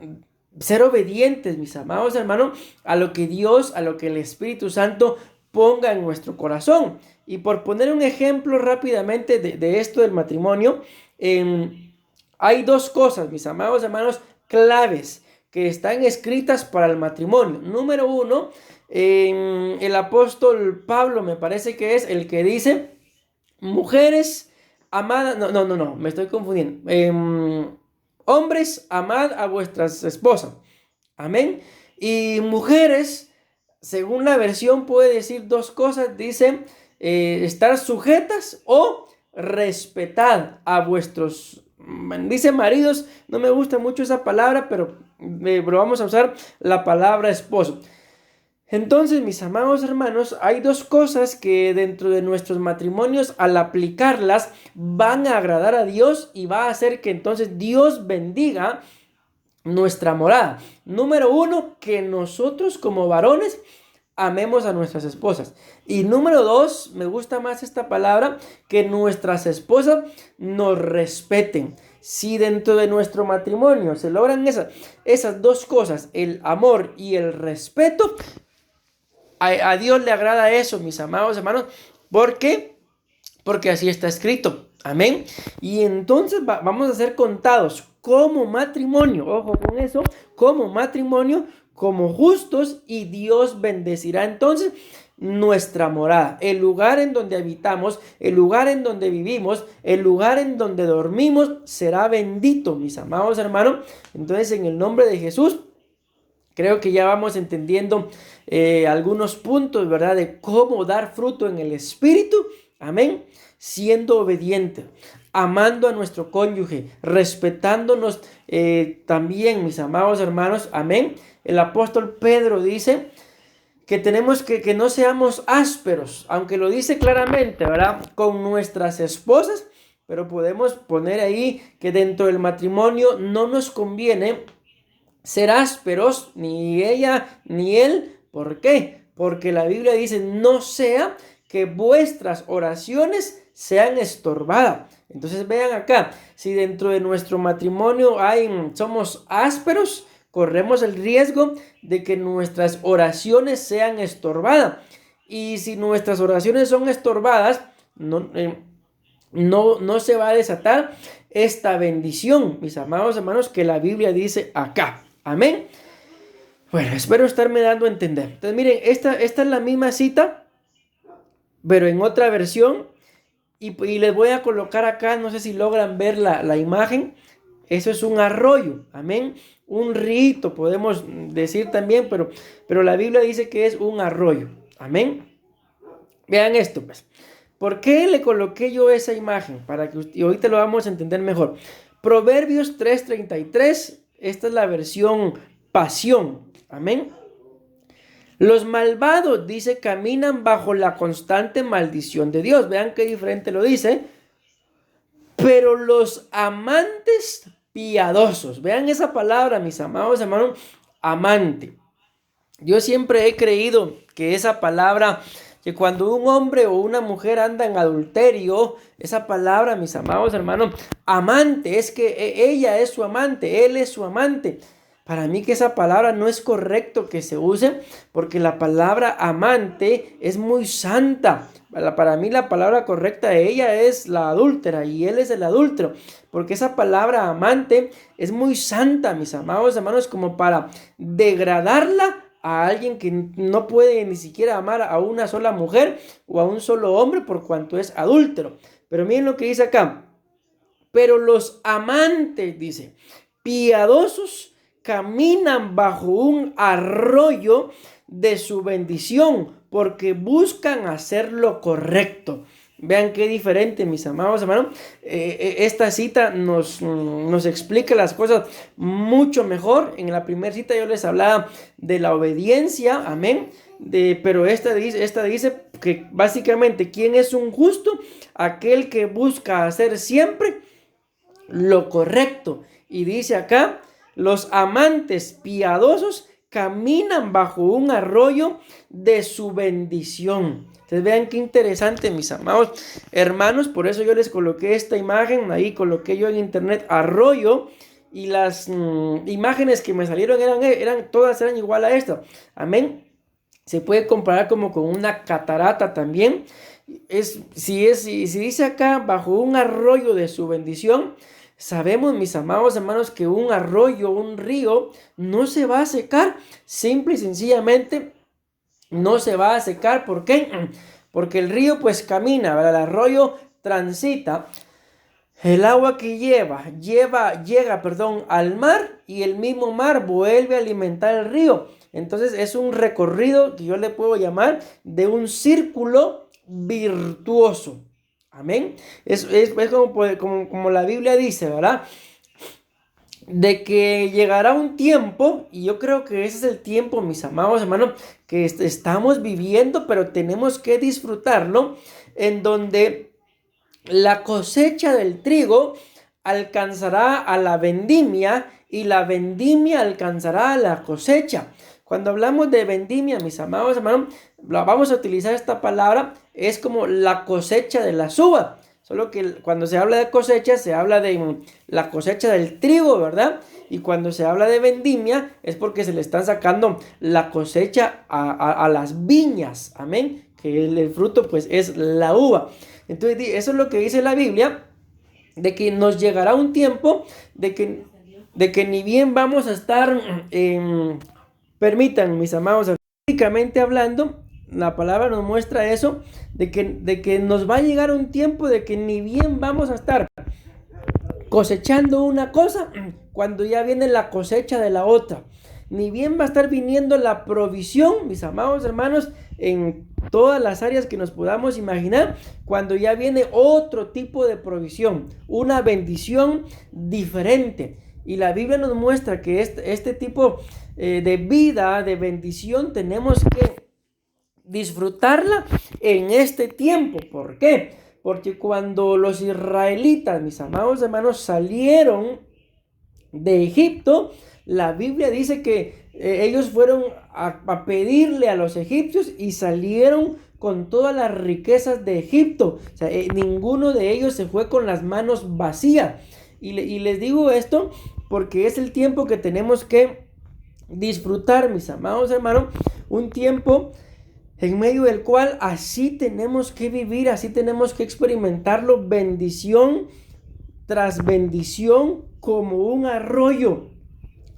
ser obedientes, mis amados hermanos, a lo que Dios, a lo que el Espíritu Santo ponga en nuestro corazón. Y por poner un ejemplo rápidamente de esto del matrimonio, hay dos cosas, mis amados hermanos, claves que están escritas para el matrimonio. Número uno, el apóstol Pablo me parece que es el que dice, mujeres, amad, no, me estoy confundiendo. Hombres, amad a vuestras esposas. Amén. Y mujeres, según la versión, puede decir dos cosas. Dice, estar sujetas o respetad a vuestros, dice maridos, no me gusta mucho esa palabra, pero vamos a usar la palabra esposo. Entonces, mis amados hermanos, hay dos cosas que dentro de nuestros matrimonios, al aplicarlas, van a agradar a Dios y va a hacer que entonces Dios bendiga nuestra morada. Número uno, que nosotros como varones amemos a nuestras esposas. Y número dos, me gusta más esta palabra, que nuestras esposas nos respeten. Si dentro de nuestro matrimonio se logran esas dos cosas, el amor y el respeto, a Dios le agrada eso, mis amados hermanos. ¿Por qué? Porque así está escrito. Amén. Y entonces vamos a ser contados como matrimonio. Ojo con eso. Como matrimonio, como justos. Y Dios bendecirá entonces nuestra morada. El lugar en donde habitamos, el lugar en donde vivimos, el lugar en donde dormimos será bendito, mis amados hermanos. Entonces, en el nombre de Jesús, creo que ya vamos entendiendo algunos puntos, ¿verdad? De cómo dar fruto en el Espíritu. Amén. Siendo obediente, amando a nuestro cónyuge, respetándonos también, mis amados hermanos. Amén. El apóstol Pedro dice que tenemos que no seamos ásperos, aunque lo dice claramente, ¿verdad? Con nuestras esposas, pero podemos poner ahí que dentro del matrimonio no nos conviene ser ásperos, ni ella ni él. ¿Por qué? Porque la Biblia dice, no sea que vuestras oraciones sean estorbadas. Entonces vean acá, si dentro de nuestro matrimonio somos ásperos, corremos el riesgo de que nuestras oraciones sean estorbadas. Y si nuestras oraciones son estorbadas, no se va a desatar esta bendición, mis amados hermanos, que la Biblia dice acá. Amén. Bueno, espero estarme dando a entender. Entonces, miren, esta es la misma cita, pero en otra versión. Y les voy a colocar acá, no sé si logran ver la imagen. Eso es un arroyo, amén. Un río, podemos decir también, pero la Biblia dice que es un arroyo, amén. Vean esto, pues. ¿Por qué le coloqué yo esa imagen? Para que y ahorita lo vamos a entender mejor. Proverbios 3:33. Esta es la versión Pasión. Amén. Los malvados, dice, caminan bajo la constante maldición de Dios. Vean qué diferente lo dice. Pero los amantes piadosos, vean esa palabra, mis amados hermanos, amante. Yo siempre he creído que esa palabra, que cuando un hombre o una mujer anda en adulterio, esa palabra, mis amados hermanos, amante, es que ella es su amante, él es su amante. Para mí que esa palabra no es correcto que se use, porque la palabra amante es muy santa. Para mí la palabra correcta de ella es la adúltera y él es el adúltero, porque esa palabra amante es muy santa, mis amados hermanos, como para degradarla a alguien que no puede ni siquiera amar a una sola mujer o a un solo hombre por cuanto es adúltero. Pero miren lo que dice acá. Pero los amantes, dice, piadosos, caminan bajo un arroyo de su bendición porque buscan hacer lo correcto. Vean qué diferente, mis amados hermanos. Esta cita nos explica las cosas mucho mejor. En la primera cita yo les hablaba de la obediencia, amén. Pero esta dice que básicamente, ¿quién es un justo? Aquel que busca hacer siempre lo correcto. Y dice acá, los amantes piadosos caminan bajo un arroyo de su bendición. Ustedes vean qué interesante, mis amados hermanos. Por eso yo les coloqué esta imagen. Ahí coloqué yo en internet arroyo. Y las imágenes que me salieron todas eran igual a esta. Amén. Se puede comparar como con una catarata también. Si dice acá bajo un arroyo de su bendición, sabemos, mis amados hermanos, que un arroyo, un río, no se va a secar. Simple y sencillamente no se va a secar. ¿Por qué? Porque el río pues camina, ¿verdad? El arroyo transita. El agua que llega al mar y el mismo mar vuelve a alimentar el río. Entonces es un recorrido que yo le puedo llamar de un círculo virtuoso. Amén. Es como la Biblia dice, ¿verdad? De que llegará un tiempo, y yo creo que ese es el tiempo, mis amados hermanos, que estamos viviendo, pero tenemos que disfrutarlo, en donde la cosecha del trigo alcanzará a la vendimia y la vendimia alcanzará a la cosecha. Cuando hablamos de vendimia, mis amados hermanos, vamos a utilizar esta palabra, es como la cosecha de las uvas. Solo que cuando se habla de cosecha, se habla de la cosecha del trigo, ¿verdad? Y cuando se habla de vendimia, es porque se le están sacando la cosecha a las viñas, amén, que el fruto pues es la uva. Entonces eso es lo que dice la Biblia, de que nos llegará un tiempo de que ni bien vamos a estar permitan, mis amados, bíblicamente hablando, la palabra nos muestra eso, de que nos va a llegar un tiempo de que ni bien vamos a estar cosechando una cosa cuando ya viene la cosecha de la otra. Ni bien va a estar viniendo la provisión, mis amados hermanos, en todas las áreas que nos podamos imaginar, cuando ya viene otro tipo de provisión, una bendición diferente. Y la Biblia nos muestra que este tipo de vida, de bendición, tenemos que disfrutarla en este tiempo. ¿Por qué? Porque cuando los israelitas, mis amados hermanos, salieron de Egipto, la Biblia dice que ellos fueron a pedirle a los egipcios y salieron con todas las riquezas de Egipto. O sea, ninguno de ellos se fue con las manos vacías. Y les digo esto porque es el tiempo que tenemos que disfrutar, mis amados hermanos, un tiempo en medio del cual así tenemos que vivir, así tenemos que experimentarlo, bendición tras bendición, como un arroyo.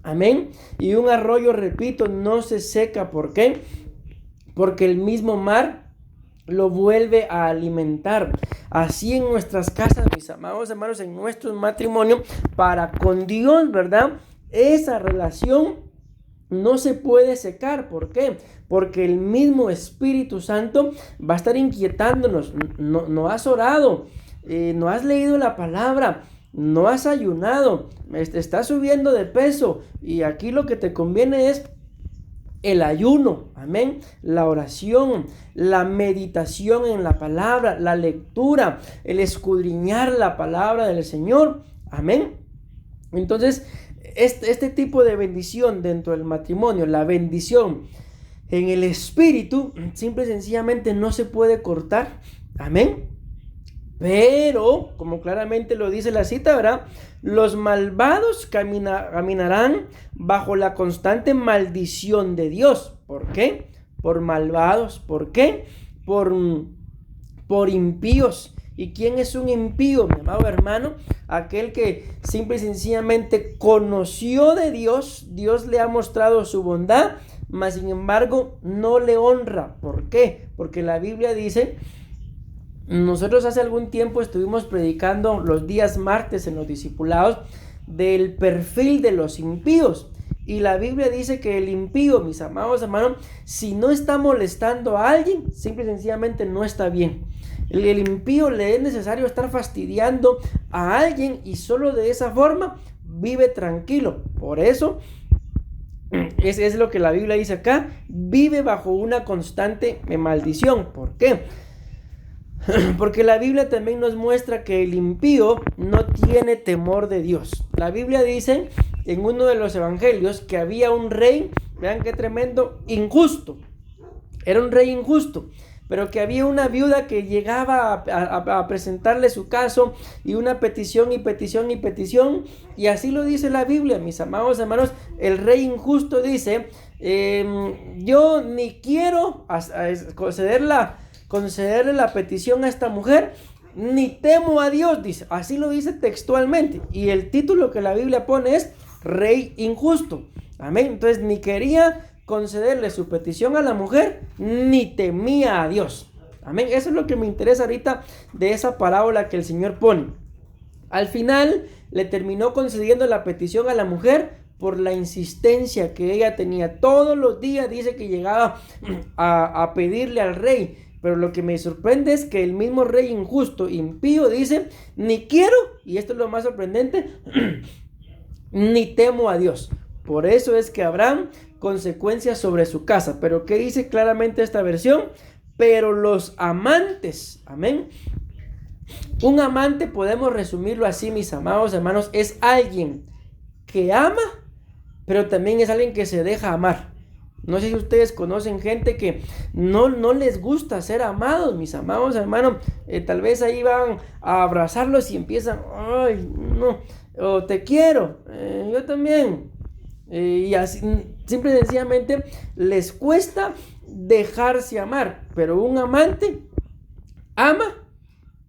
Amén. Y un arroyo, repito, no se seca. ¿Por qué? Porque el mismo mar lo vuelve a alimentar. Así en nuestras casas, mis amados hermanos, en nuestros matrimonios, para con Dios, ¿verdad? Esa relación no se puede secar. ¿Por qué? Porque el mismo Espíritu Santo va a estar inquietándonos. No has orado, no has leído la palabra, no has ayunado, estás subiendo de peso, y aquí lo que te conviene es el ayuno, amén, la oración, la meditación en la palabra, la lectura, el escudriñar la palabra del Señor, amén. Entonces este tipo de bendición dentro del matrimonio, la bendición en el espíritu, simple y sencillamente no se puede cortar. Amén. Pero, como claramente lo dice la cita, ¿verdad? Los malvados caminarán bajo la constante maldición de Dios. ¿Por qué? Por malvados. ¿Por qué? Por impíos. ¿Y quién es un impío, mi amado hermano? Aquel que simple y sencillamente conoció de Dios, Dios le ha mostrado su bondad, mas sin embargo no le honra. ¿Por qué? Porque la Biblia dice, nosotros hace algún tiempo estuvimos predicando los días martes en los discipulados del perfil de los impíos. Y la Biblia dice que el impío, mis amados hermanos, si no está molestando a alguien, simple y sencillamente no está bien. El impío le es necesario estar fastidiando a alguien y solo de esa forma vive tranquilo. Por eso es lo que la Biblia dice acá, vive bajo una constante maldición. ¿Por qué? Porque la Biblia también nos muestra que el impío no tiene temor de Dios. La Biblia dice en uno de los evangelios que había un rey, vean qué tremendo, injusto. Era un rey injusto, pero que había una viuda que llegaba a presentarle su caso y una petición y petición y petición. Y así lo dice la Biblia, mis amados hermanos. El rey injusto dice, yo ni quiero concederle la petición a esta mujer, ni temo a Dios, dice. Así lo dice textualmente. Y el título que la Biblia pone es Rey Injusto. Amén. Entonces ni quería concederle su petición a la mujer, ni temía a Dios. Amén. Eso es lo que me interesa ahorita de esa parábola que el Señor pone. Al final le terminó concediendo la petición a la mujer por la insistencia que ella tenía. Todos los días dice que llegaba a pedirle al rey. Pero lo que me sorprende es que el mismo rey injusto, impío, dice, ni quiero, y esto es lo más sorprendente, ni temo a Dios. Por eso es que habrán consecuencias sobre su casa. Pero ¿qué dice claramente esta versión? Pero los amantes, amén. Un amante, podemos resumirlo así, mis amados hermanos, es alguien que ama, pero también es alguien que se deja amar. No sé si ustedes conocen gente que no les gusta ser amados, mis amados hermanos. Tal vez ahí van a abrazarlos y empiezan, ay, no, o te quiero, yo también. Y así, simple y sencillamente les cuesta dejarse amar. Pero un amante ama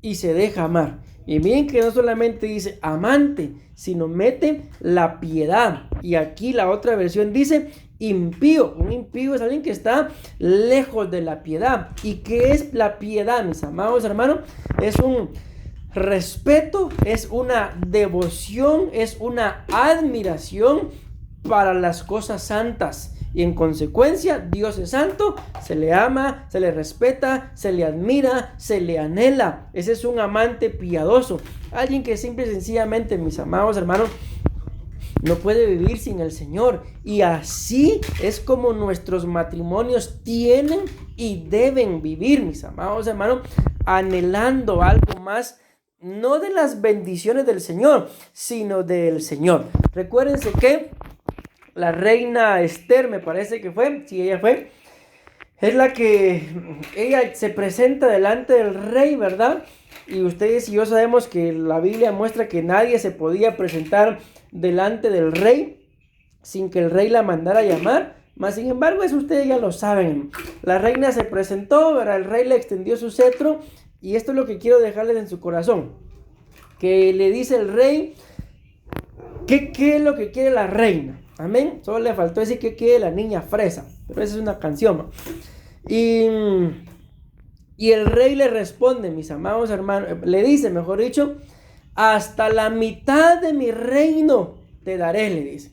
y se deja amar. Y miren que no solamente dice amante, sino mete la piedad. Y aquí la otra versión dice impío. Un impío es alguien que está lejos de la piedad. ¿Y qué es la piedad, mis amados hermanos? Es un respeto, es una devoción, es una admiración para las cosas santas. Y en consecuencia, Dios es santo, se le ama, se le respeta, se le admira, se le anhela. Ese es un amante piadoso. Alguien que simple y sencillamente, mis amados hermanos, no puede vivir sin el Señor. Y así es como nuestros matrimonios tienen y deben vivir, mis amados hermanos, anhelando algo más, no de las bendiciones del Señor, sino del Señor. Recuérdense que la reina Esther, me parece que fue, sí, ella fue, es la que, ella se presenta delante del rey, ¿verdad? Y ustedes y yo sabemos que la Biblia muestra que nadie se podía presentar delante del rey sin que el rey la mandara a llamar. Mas sin embargo, eso ustedes ya lo saben. La reina se presentó, ¿verdad? El rey le extendió su cetro. Y esto es lo que quiero dejarles en su corazón. Que le dice el rey, ¿qué es lo que quiere la reina? Amén. Solo le faltó decir que quiere la niña fresa. Pero esa es una canción, ¿no? Y el rey le responde, mis amados hermanos, le dice, mejor dicho, hasta la mitad de mi reino te daré, le dice.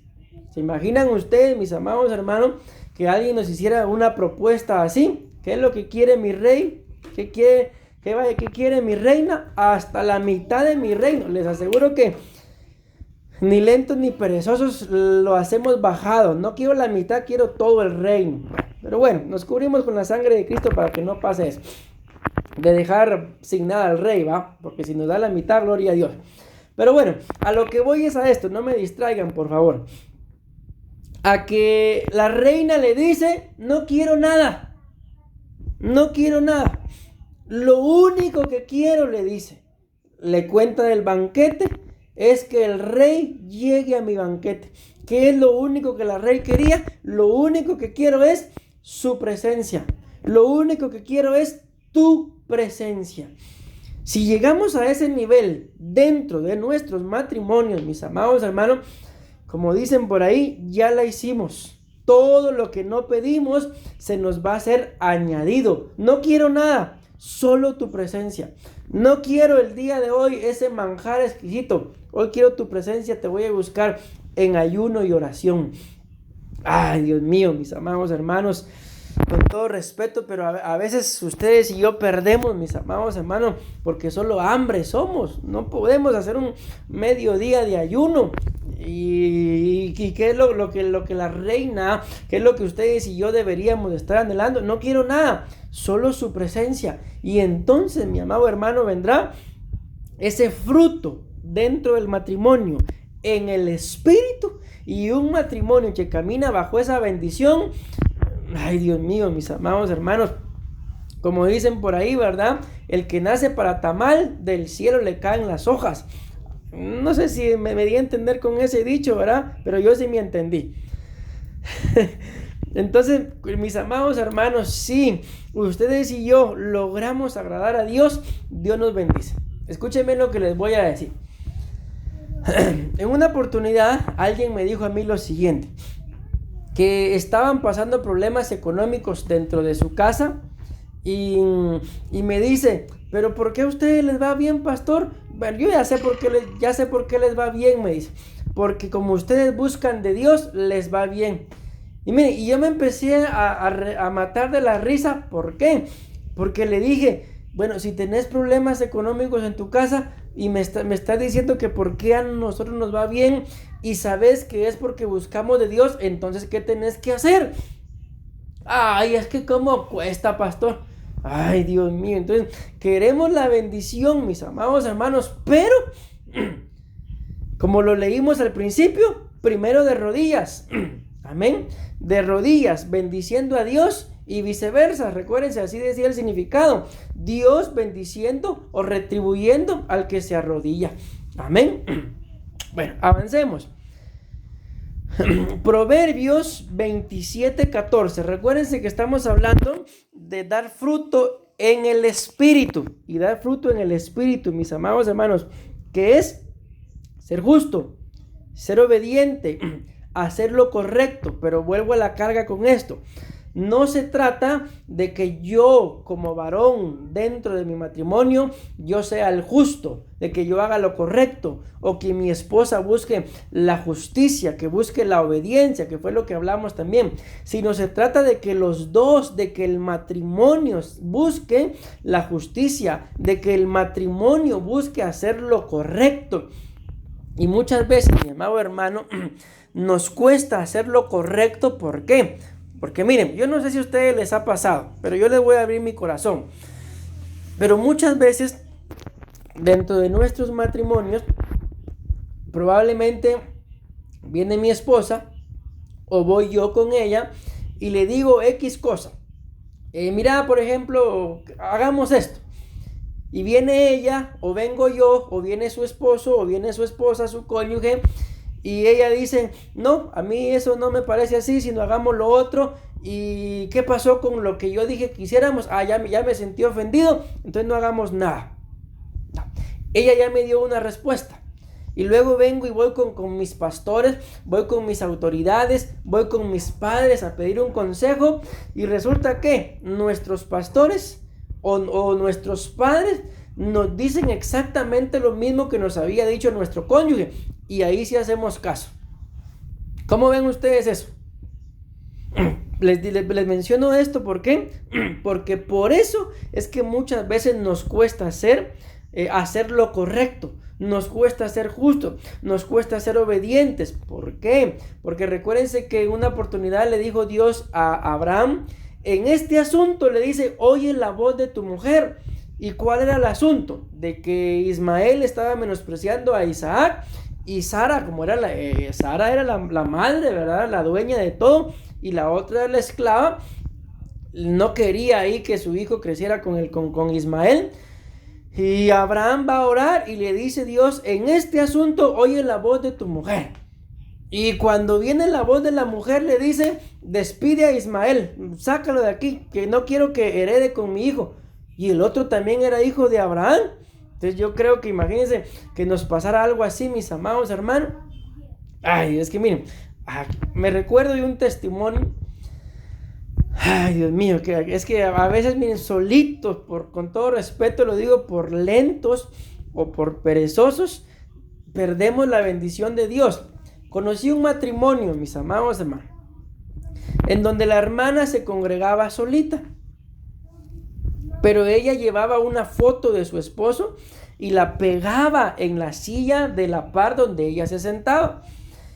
¿Se imaginan ustedes, mis amados hermanos, que alguien nos hiciera una propuesta así? ¿Qué es lo que quiere mi rey? ¿Qué quiere mi reina? Hasta la mitad de mi reino. Les aseguro que ni lentos ni perezosos lo hacemos bajado. No quiero la mitad, quiero todo el reino. Pero bueno, nos cubrimos con la sangre de Cristo para que no pase eso. De dejar sin nada al rey, ¿va? Porque si nos da la mitad, gloria a Dios. Pero bueno, a lo que voy es a esto, no me distraigan, por favor. A que la reina le dice, no quiero nada, no quiero nada. Lo único que quiero, le dice, le cuenta del banquete, es que el rey llegue a mi banquete. ¿Qué es lo único que la rey quería? Lo único que quiero es su presencia. Lo único que quiero es tu presencia. Si llegamos a ese nivel dentro de nuestros matrimonios, mis amados hermanos, como dicen por ahí, ya la hicimos. Todo lo que no pedimos se nos va a ser añadido. No quiero nada, solo tu presencia. No quiero el día de hoy ese manjar exquisito. Hoy quiero tu presencia, te voy a buscar en ayuno y oración. Ay, Dios mío, mis amados hermanos, con todo respeto, pero a veces ustedes y yo perdemos, mis amados hermanos, porque solo hambre somos. No podemos hacer un mediodía de ayuno. ¿Y qué es lo que la reina, qué es lo que ustedes y yo deberíamos estar anhelando? No quiero nada, solo su presencia. Y entonces, mi amado hermano, vendrá ese fruto dentro del matrimonio, en el espíritu, y un matrimonio que camina bajo esa bendición. Ay, Dios mío, mis amados hermanos, como dicen por ahí, ¿verdad? El que nace para tamal, del cielo le caen las hojas. No sé si me di a entender con ese dicho, ¿verdad? Pero yo sí me entendí. Entonces, mis amados hermanos, si ustedes y yo logramos agradar a Dios, Dios nos bendice. Escúchenme lo que les voy a decir. En una oportunidad, alguien me dijo a mí lo siguiente, que estaban pasando problemas económicos dentro de su casa y me dice, pero ¿por qué a ustedes les va bien, pastor? Bueno, yo ya sé por qué les va bien, me dice, porque como ustedes buscan de Dios, les va bien. Y mire, y yo me empecé a matar de la risa. ¿Por qué? Porque le dije, bueno, si tenés problemas económicos en tu casa y me está diciendo que por qué a nosotros nos va bien y sabes que es porque buscamos de Dios, entonces ¿qué tenés que hacer? Ay, es que cómo cuesta, pastor. Ay, Dios mío, entonces queremos la bendición, mis amados hermanos, pero como lo leímos al principio, primero de rodillas, amén, de rodillas, bendiciendo a Dios y viceversa. Recuérdense, así decía el significado, Dios bendiciendo o retribuyendo al que se arrodilla, amén. Bueno, avancemos. Proverbios 27:14. Recuérdense que estamos hablando de dar fruto en el espíritu. Y dar fruto en el espíritu, mis amados hermanos, que es ser justo, ser obediente, hacer lo correcto. Pero vuelvo a la carga con esto. No se trata de que yo como varón dentro de mi matrimonio, yo sea el justo, de que yo haga lo correcto, o que mi esposa busque la justicia, que busque la obediencia, que fue lo que hablamos también, sino se trata de que los dos, de que el matrimonio busque la justicia, de que el matrimonio busque hacer lo correcto. Y muchas veces, mi amado hermano, nos cuesta hacer lo correcto. ¿Por qué? Porque miren, yo no sé si a ustedes les ha pasado, pero yo les voy a abrir mi corazón. Pero muchas veces, dentro de nuestros matrimonios, probablemente viene mi esposa o voy yo con ella y le digo X cosa. Mira, por ejemplo, hagamos esto. Y viene ella, o vengo yo, o viene su esposo, o viene su esposa, su cónyuge, y ella dice, no, a mí eso no me parece así, sino hagamos lo otro. ¿Y qué pasó con lo que yo dije que hiciéramos? Ya me sentí ofendido, entonces no hagamos nada. No. Ella ya me dio una respuesta. Y luego vengo y voy con mis pastores, voy con mis autoridades, voy con mis padres a pedir un consejo. Y resulta que nuestros pastores o nuestros padres nos dicen exactamente lo mismo que nos había dicho nuestro cónyuge. Y ahí sí hacemos caso. ¿Cómo ven ustedes eso? Les menciono esto, ¿por qué? Porque por eso es que muchas veces nos cuesta hacer lo correcto, nos cuesta ser justos, nos cuesta ser obedientes. ¿Por qué? Porque recuérdense que en una oportunidad le dijo Dios a Abraham, en este asunto le dice, oye la voz de tu mujer, ¿Y cuál era el asunto? De que Ismael estaba menospreciando a Isaac, y Sara, como era Sara era la madre, ¿verdad? La dueña de todo, y la otra era la esclava. No quería ahí que su hijo creciera con Ismael. Y Abraham va a orar y le dice: Dios, en este asunto oye la voz de tu mujer. Y cuando viene la voz de la mujer, le dice: despide a Ismael, sácalo de aquí, que no quiero que herede con mi hijo. Y el otro también era hijo de Abraham. Entonces yo creo que, imagínense, que nos pasara algo así, mis amados hermanos. Ay, es que miren, me recuerdo de un testimonio. Ay, Dios mío, es que a veces, miren, solitos, con todo respeto lo digo, por lentos o por perezosos, perdemos la bendición de Dios. Conocí un matrimonio, mis amados hermanos, en donde la hermana se congregaba solita, pero ella llevaba una foto de su esposo y la pegaba en la silla de la par donde ella se sentaba.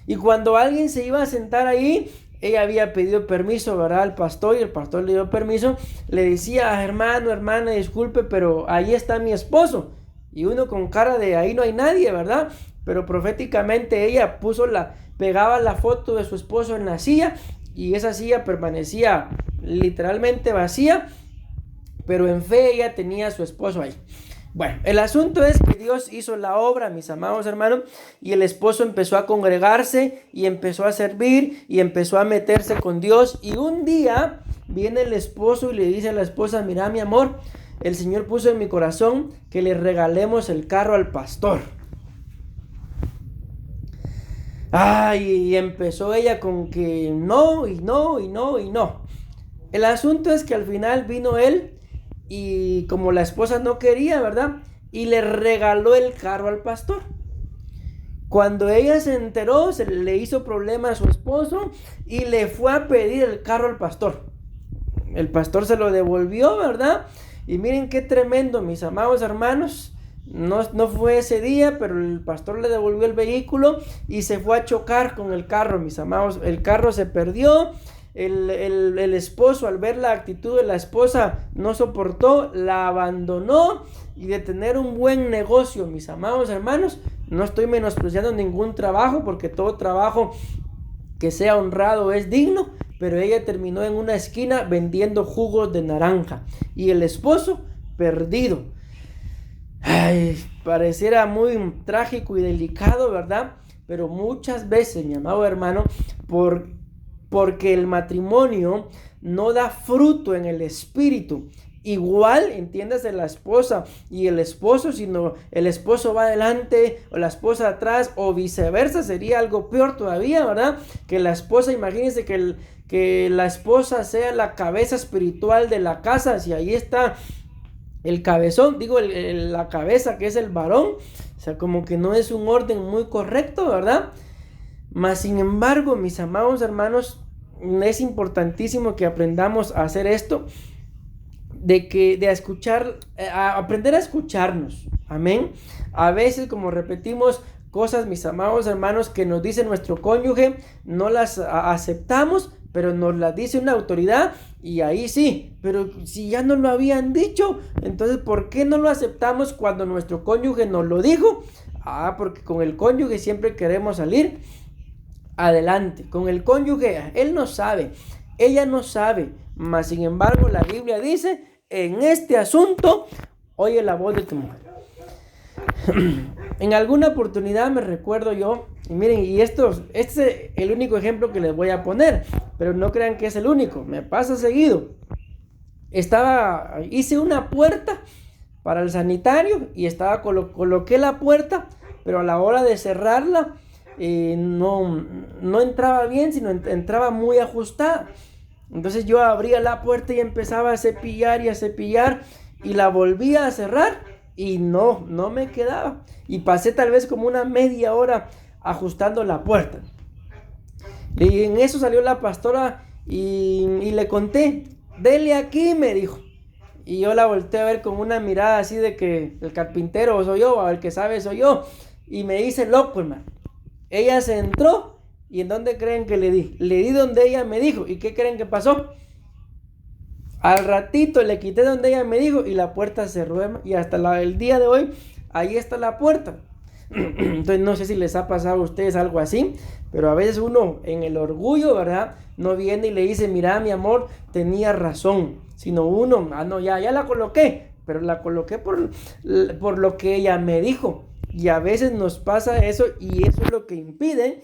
Y cuando alguien se iba a sentar ahí, ella había pedido permiso, ¿verdad?, al pastor, y el pastor le dio permiso. Le decía: hermano, hermana, disculpe, pero ahí está mi esposo. Y uno con cara de ahí no hay nadie, ¿verdad? Pero proféticamente ella pegaba la foto de su esposo en la silla, y esa silla permanecía literalmente vacía, pero en fe ella tenía a su esposo ahí. Bueno, el asunto es que Dios hizo la obra, mis amados hermanos, y el esposo empezó a congregarse y empezó a servir y empezó a meterse con Dios. Y un día viene el esposo y le dice a la esposa: mira, mi amor, el Señor puso en mi corazón que le regalemos el carro al pastor. Ay, y empezó ella con que no, y no, y no, y no. El asunto es que al final vino él, y como la esposa no quería, ¿verdad?, y le regaló el carro al pastor. Cuando ella se enteró, se le hizo problema a su esposo y le fue a pedir el carro al pastor. El pastor se lo devolvió, ¿verdad? Y miren qué tremendo, mis amados hermanos. No fue ese día, pero el pastor le devolvió el vehículo y se fue a chocar con el carro, mis amados. El carro se perdió. El esposo, al ver la actitud de la esposa, no soportó, la abandonó. Y de tener un buen negocio, mis amados hermanos, no estoy menospreciando ningún trabajo, porque todo trabajo que sea honrado es digno, pero ella terminó en una esquina vendiendo jugos de naranja, y el esposo perdido. Ay, pareciera muy trágico y delicado, ¿verdad? Pero muchas veces, mi amado hermano, porque el matrimonio no da fruto en el espíritu, igual, entiéndase, la esposa y el esposo, sino el esposo va adelante o la esposa atrás, o viceversa, sería algo peor todavía, ¿verdad? Que la esposa, imagínense que la esposa sea la cabeza espiritual de la casa, si ahí está el cabezón, la cabeza, que es el varón. O sea, como que no es un orden muy correcto, ¿verdad? Mas sin embargo, mis amados hermanos, es importantísimo que aprendamos a hacer esto, aprender a escucharnos. Amén. A veces, como repetimos cosas, mis amados hermanos, que nos dice nuestro cónyuge, no las aceptamos, pero nos las dice una autoridad, y ahí sí. Pero si ya nos lo habían dicho, entonces ¿por qué no lo aceptamos cuando nuestro cónyuge nos lo dijo? Porque con el cónyuge siempre queremos salir adelante. Con el cónyuge, él no sabe, ella no sabe, mas sin embargo la Biblia dice: en este asunto oye la voz de tu mujer. En alguna oportunidad me recuerdo yo, y miren, y este es el único ejemplo que les voy a poner, pero no crean que es el único, me pasa seguido. Hice una puerta para el sanitario y coloqué la puerta, pero a la hora de cerrarla no entraba bien, sino entraba muy ajustada. Entonces yo abría la puerta y empezaba a cepillar y la volvía a cerrar y no me quedaba. Y pasé tal vez como una media hora ajustando la puerta. Y en eso salió la pastora y le conté: dele aquí, me dijo. Y yo la volteé a ver con una mirada así de que el carpintero soy yo, o el que sabe soy yo. Y me hice loco, hermano. Ella se entró, ¿y en dónde creen que le di? Le di donde ella me dijo. ¿Y qué creen que pasó? Al ratito le quité donde ella me dijo y la puerta cerró, y hasta el día de hoy ahí está la puerta. Entonces no sé si les ha pasado a ustedes algo así, pero a veces uno en el orgullo, ¿verdad? No viene y le dice, mira mi amor, tenía razón, sino uno, no, ya la coloqué, pero la coloqué por lo que ella me dijo. Y a veces nos pasa eso, y eso es lo que impide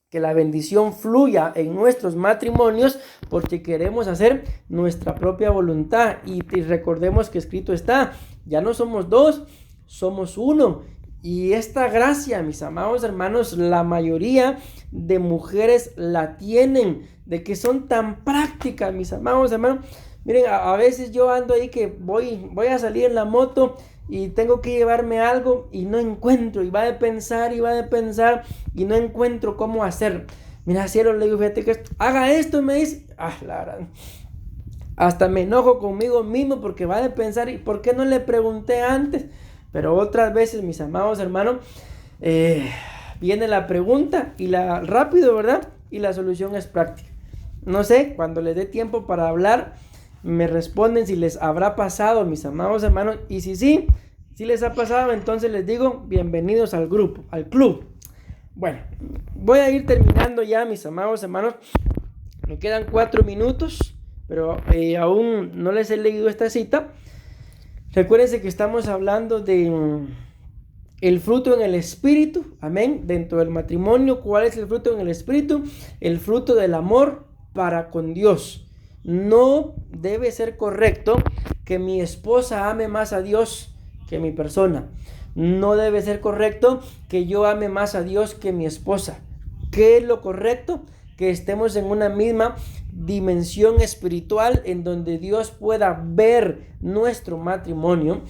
que la bendición fluya en nuestros matrimonios, porque queremos hacer nuestra propia voluntad. Y recordemos que escrito está, ya no somos dos, somos uno. Y esta gracia, mis amados hermanos, la mayoría de mujeres la tienen, de que son tan prácticas, mis amados hermanos. Miren, a veces yo ando ahí que voy a salir en la moto y tengo que llevarme algo y no encuentro, y va a pensar y no encuentro cómo hacer. Mira, cielo, le digo, fíjate que haga esto, me dice, la verdad, hasta me enojo conmigo mismo porque va a pensar, ¿y por qué no le pregunté antes? Pero otras veces, mis amados hermanos, viene la pregunta y rápido, ¿verdad? Y la solución es práctica. No sé, cuando les dé tiempo para hablar, me responden si les habrá pasado, mis amados hermanos, y si les ha pasado, entonces les digo, bienvenidos al grupo, al club. Bueno, voy a ir terminando ya, mis amados hermanos. Me quedan 4 minutos, pero aún no les he leído esta cita. Recuérdense que estamos hablando de el fruto en el espíritu, amén, dentro del matrimonio. ¿Cuál es el fruto en el espíritu? El fruto del amor para con Dios. No debe ser correcto que mi esposa ame más a Dios que mi persona. No debe ser correcto que yo ame más a Dios que mi esposa. ¿Qué es lo correcto? Que estemos en una misma dimensión espiritual en donde Dios pueda ver nuestro matrimonio.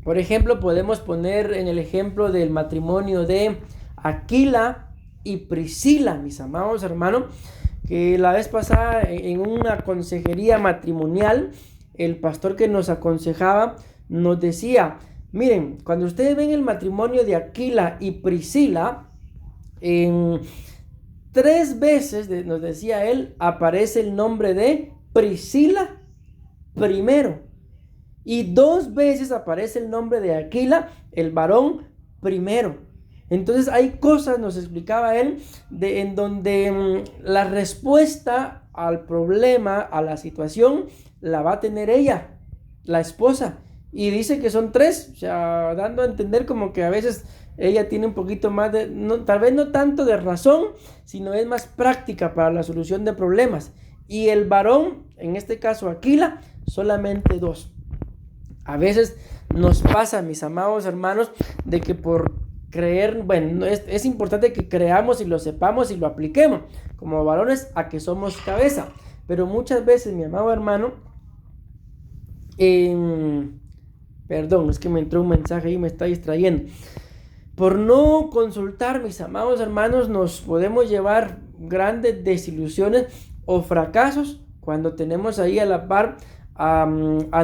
Por ejemplo, podemos poner en el ejemplo del matrimonio de Aquila y Priscila, mis amados hermanos, que la vez pasada en una consejería matrimonial, el pastor que nos aconsejaba nos decía, miren, cuando ustedes ven el matrimonio de Aquila y Priscila, en 3 veces, nos decía él, aparece el nombre de Priscila primero, y 2 veces aparece el nombre de Aquila, el varón, primero. Entonces hay cosas, nos explicaba él, en donde la respuesta al problema, a la situación, la va a tener ella, la esposa. Y dice que son 3, o sea, dando a entender como que a veces ella tiene un poquito más de, tal vez no tanto de razón, sino es más práctica para la solución de problemas. Y el varón, en este caso Aquila, solamente 2. A veces nos pasa, mis amados hermanos, de que por creer, bueno, es importante que creamos y lo sepamos y lo apliquemos como varones a que somos cabeza. Pero muchas veces, mi amado hermano, perdón, es que me entró un mensaje y me está distrayendo. Por no consultar, mis amados hermanos, nos podemos llevar grandes desilusiones o fracasos cuando tenemos ahí a la par a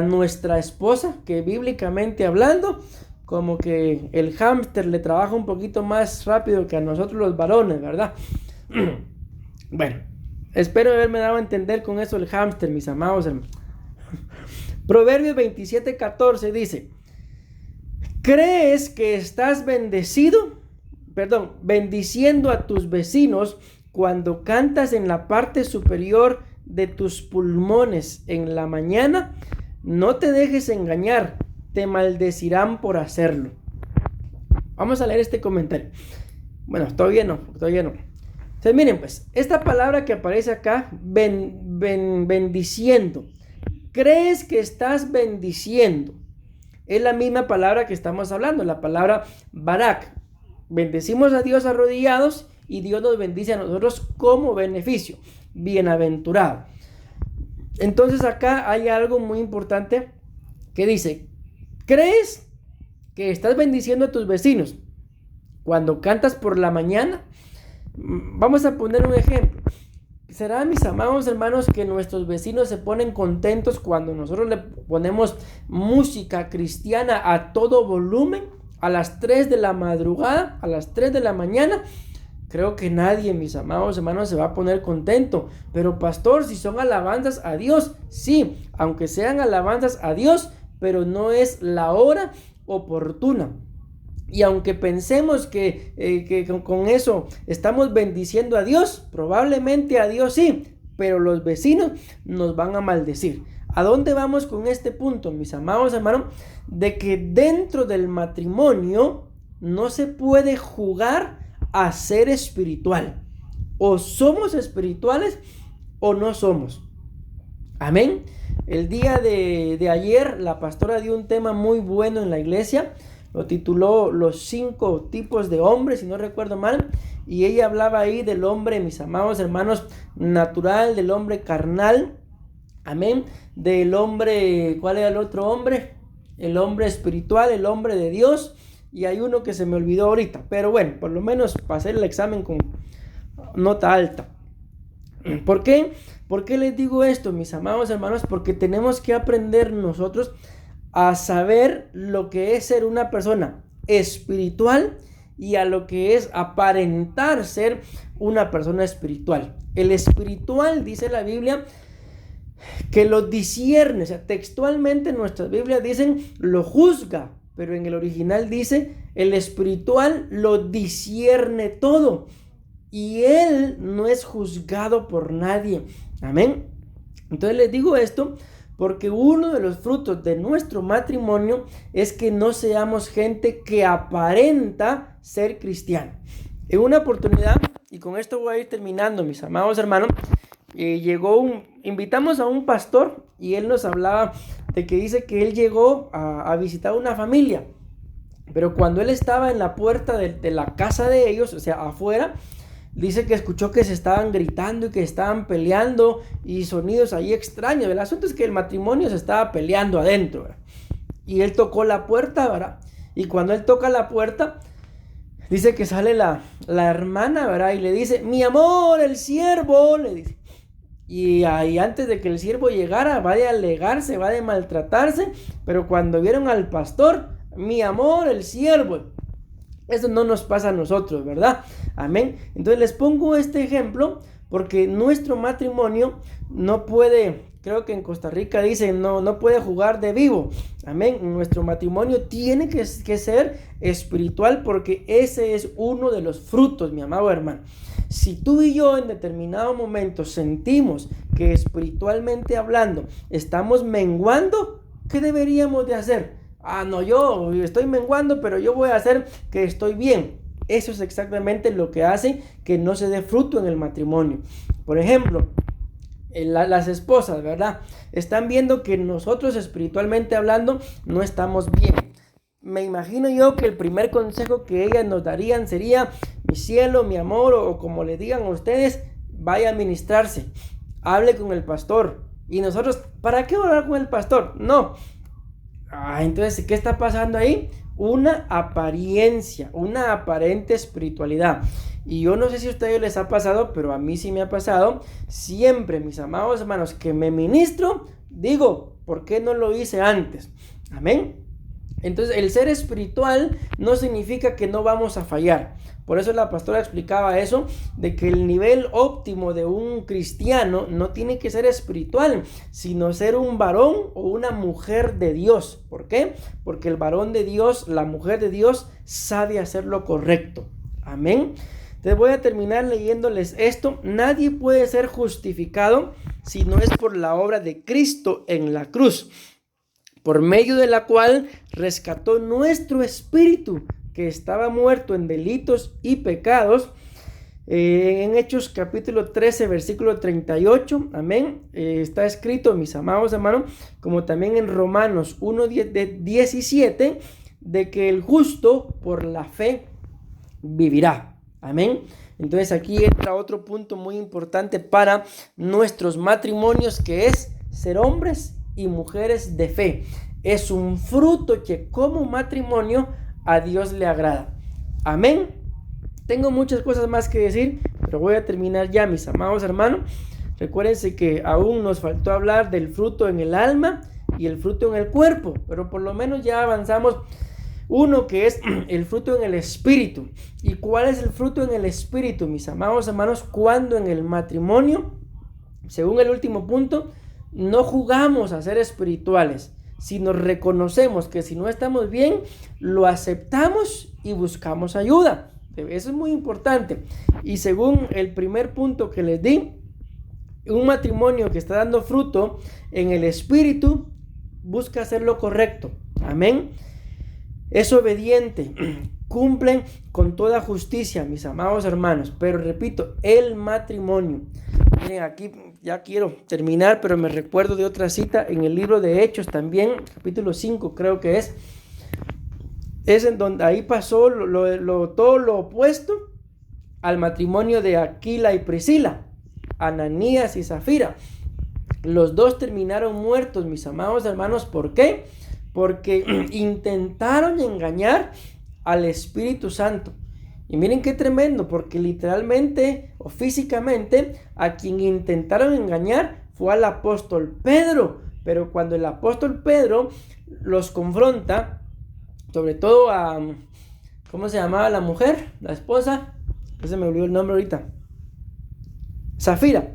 nuestra esposa, que bíblicamente hablando, como que el hámster le trabaja un poquito más rápido que a nosotros los varones, ¿verdad? Bueno, espero haberme dado a entender con eso el hámster, mis amados hermanos. Proverbios 27:14 dice, ¿crees que estás bendiciendo a tus vecinos cuando cantas en la parte superior de tus pulmones en la mañana? No te dejes engañar, te maldecirán por hacerlo. Vamos a leer este comentario. Bueno, todavía no. Entonces miren pues, esta palabra que aparece acá, bendiciendo. ¿Crees que estás bendiciendo? Es la misma palabra que estamos hablando, la palabra barak. Bendecimos a Dios arrodillados y Dios nos bendice a nosotros como beneficio. Bienaventurado. Entonces acá hay algo muy importante que dice, ¿crees que estás bendiciendo a tus vecinos cuando cantas por la mañana? Vamos a poner un ejemplo. ¿Será, mis amados hermanos, que nuestros vecinos se ponen contentos cuando nosotros le ponemos música cristiana a todo volumen a las 3 de la madrugada, a las 3 de la mañana? creo que nadie, mis amados hermanos, se va a poner contento. Pero pastor, si son alabanzas a Dios, sí, aunque sean alabanzas a Dios, pero no es la hora oportuna. Y aunque pensemos que con eso estamos bendiciendo a Dios, probablemente a Dios sí, pero los vecinos nos van a maldecir. ¿A dónde vamos con este punto, mis amados hermanos? De que dentro del matrimonio no se puede jugar a ser espiritual. O somos espirituales o no somos. Amén. El día de ayer la pastora dio un tema muy bueno en la iglesia. Lo tituló Los 5 tipos de hombres, si no recuerdo mal. Y ella hablaba ahí del hombre, mis amados hermanos, natural, del hombre carnal. Amén. Del hombre, ¿cuál era el otro hombre? El hombre espiritual, el hombre de Dios. Y hay uno que se me olvidó ahorita. Pero bueno, por lo menos pasé el examen con nota alta. ¿Por qué? ¿Por qué les digo esto, mis amados hermanos? Porque tenemos que aprender nosotros a saber lo que es ser una persona espiritual y a lo que es aparentar ser una persona espiritual. El espiritual, dice la Biblia, que lo discierne. O sea, textualmente en nuestras Biblias dicen lo juzga, pero en el original dice el espiritual lo discierne todo y él no es juzgado por nadie. Amén. Entonces les digo esto porque uno de los frutos de nuestro matrimonio es que no seamos gente que aparenta ser cristiano. En una oportunidad, y con esto voy a ir terminando, mis amados hermanos, invitamos a un pastor y él nos hablaba de que dice que él llegó a visitar una familia, pero cuando él estaba en la puerta de la casa de ellos, o sea, afuera, dice que escuchó que se estaban gritando y que estaban peleando y sonidos ahí extraños. El asunto es que el matrimonio se estaba peleando adentro, ¿verdad? Y él tocó la puerta, ¿verdad? Y cuando él toca la puerta, dice que sale la hermana, ¿verdad? Y le dice, mi amor, el siervo, le dice. Y ahí antes de que el siervo llegara, va de alegarse, va de maltratarse. Pero cuando vieron al pastor, mi amor, el siervo. Eso no nos pasa a nosotros, ¿verdad? Amén. Entonces les pongo este ejemplo porque nuestro matrimonio no puede, creo que en Costa Rica dicen, no puede jugar de vivo. Amén. Nuestro matrimonio tiene que ser espiritual porque ese es uno de los frutos, mi amado hermano. Si tú y yo en determinado momento sentimos que espiritualmente hablando estamos menguando, ¿qué deberíamos de hacer? No, yo estoy menguando, pero yo voy a hacer que estoy bien. Eso es exactamente lo que hace que no se dé fruto en el matrimonio. Por ejemplo, las esposas, ¿verdad? Están viendo que nosotros espiritualmente hablando no estamos bien. Me imagino yo que el primer consejo que ellas nos darían sería, mi cielo, mi amor, o como le digan a ustedes, vaya a ministrarse, hable con el pastor. Y nosotros, ¿para qué hablar con el pastor? No. Entonces, ¿qué está pasando ahí? Una apariencia, una aparente espiritualidad. Y yo no sé si a ustedes les ha pasado, pero a mí sí me ha pasado. Siempre, mis amados hermanos, que me ministro, digo, ¿por qué no lo hice antes? Amén. Entonces, el ser espiritual no significa que no vamos a fallar. Por eso la pastora explicaba eso, de que el nivel óptimo de un cristiano no tiene que ser espiritual, sino ser un varón o una mujer de Dios. ¿Por qué? Porque el varón de Dios, la mujer de Dios, sabe hacer lo correcto. Amén. Entonces voy a terminar leyéndoles esto. Nadie puede ser justificado si no es por la obra de Cristo en la cruz, por medio de la cual rescató nuestro espíritu que estaba muerto en delitos y pecados. En Hechos capítulo 13 versículo 38, amén, está escrito, mis amados hermanos, como también en Romanos 1:17, de que el justo por la fe vivirá. Amén. Entonces aquí entra otro punto muy importante para nuestros matrimonios, que es ser hombres y mujeres de fe. Es un fruto que como matrimonio a Dios le agrada. Amén. Tengo muchas cosas más que decir, pero voy a terminar ya, mis amados hermanos. Recuérdense que aún nos faltó hablar del fruto en el alma y el fruto en el cuerpo, pero por lo menos ya avanzamos Uno que es el fruto en el espíritu. ¿Y cuál es el fruto en el espíritu, mis amados hermanos? Cuando en el matrimonio, según el último punto, no jugamos a ser espirituales, sino reconocemos que si no estamos bien, lo aceptamos y buscamos ayuda. Eso es muy importante. Y según el primer punto que les di, un matrimonio que está dando fruto en el espíritu busca hacer lo correcto. Amén. Es obediente, cumplen con toda justicia, mis amados hermanos. Pero repito, el matrimonio. Miren, aquí ya quiero terminar, pero me recuerdo de otra cita en el libro de Hechos también, capítulo 5 creo que es en donde ahí pasó todo lo opuesto al matrimonio de Aquila y Priscila, Ananías y Zafira. Los dos terminaron muertos, mis amados hermanos. ¿Por qué? Porque intentaron engañar al Espíritu Santo. Y miren qué tremendo, porque literalmente o físicamente a quien intentaron engañar fue al apóstol Pedro. Pero cuando el apóstol Pedro los confronta, sobre todo a, ¿cómo se llamaba la mujer? La esposa, no se me olvidó el nombre ahorita, Zafira.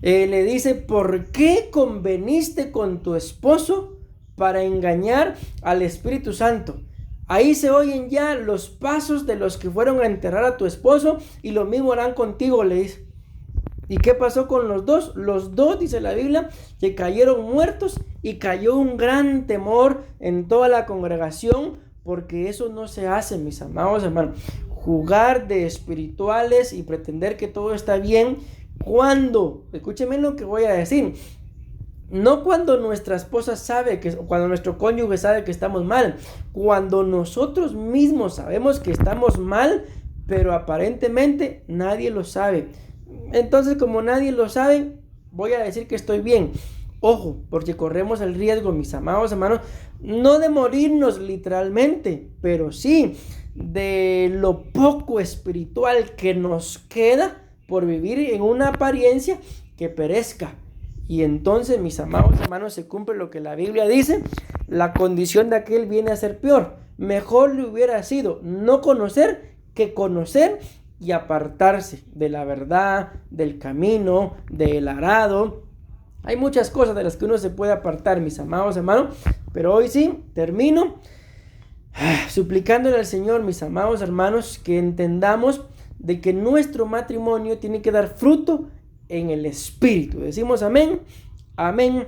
Le dice: ¿por qué conveniste con tu esposo para engañar al Espíritu Santo? Ahí se oyen ya los pasos de los que fueron a enterrar a tu esposo, y lo mismo harán contigo, le dice. ¿Y qué pasó con los dos? Los dos, dice la Biblia, que cayeron muertos, y cayó un gran temor en toda la congregación, porque eso no se hace, mis amados hermanos. Jugar de espirituales y pretender que todo está bien cuando, escúcheme lo que voy a decir, no cuando nuestra esposa sabe que, cuando nuestro cónyuge sabe que estamos mal, cuando nosotros mismos sabemos que estamos mal, pero aparentemente nadie lo sabe. Entonces, como nadie lo sabe, voy a decir que estoy bien. Ojo, porque corremos el riesgo, mis amados hermanos, no de morirnos literalmente, pero sí de lo poco espiritual que nos queda por vivir en una apariencia que perezca. Y entonces, mis amados hermanos, se cumple lo que la Biblia dice: la condición de aquel viene a ser peor. Mejor le hubiera sido no conocer que conocer y apartarse de la verdad, del camino, del arado. Hay muchas cosas de las que uno se puede apartar, mis amados hermanos, pero hoy sí, termino suplicándole al Señor, mis amados hermanos, que entendamos de que nuestro matrimonio tiene que dar fruto en el Espíritu. Decimos amén, amén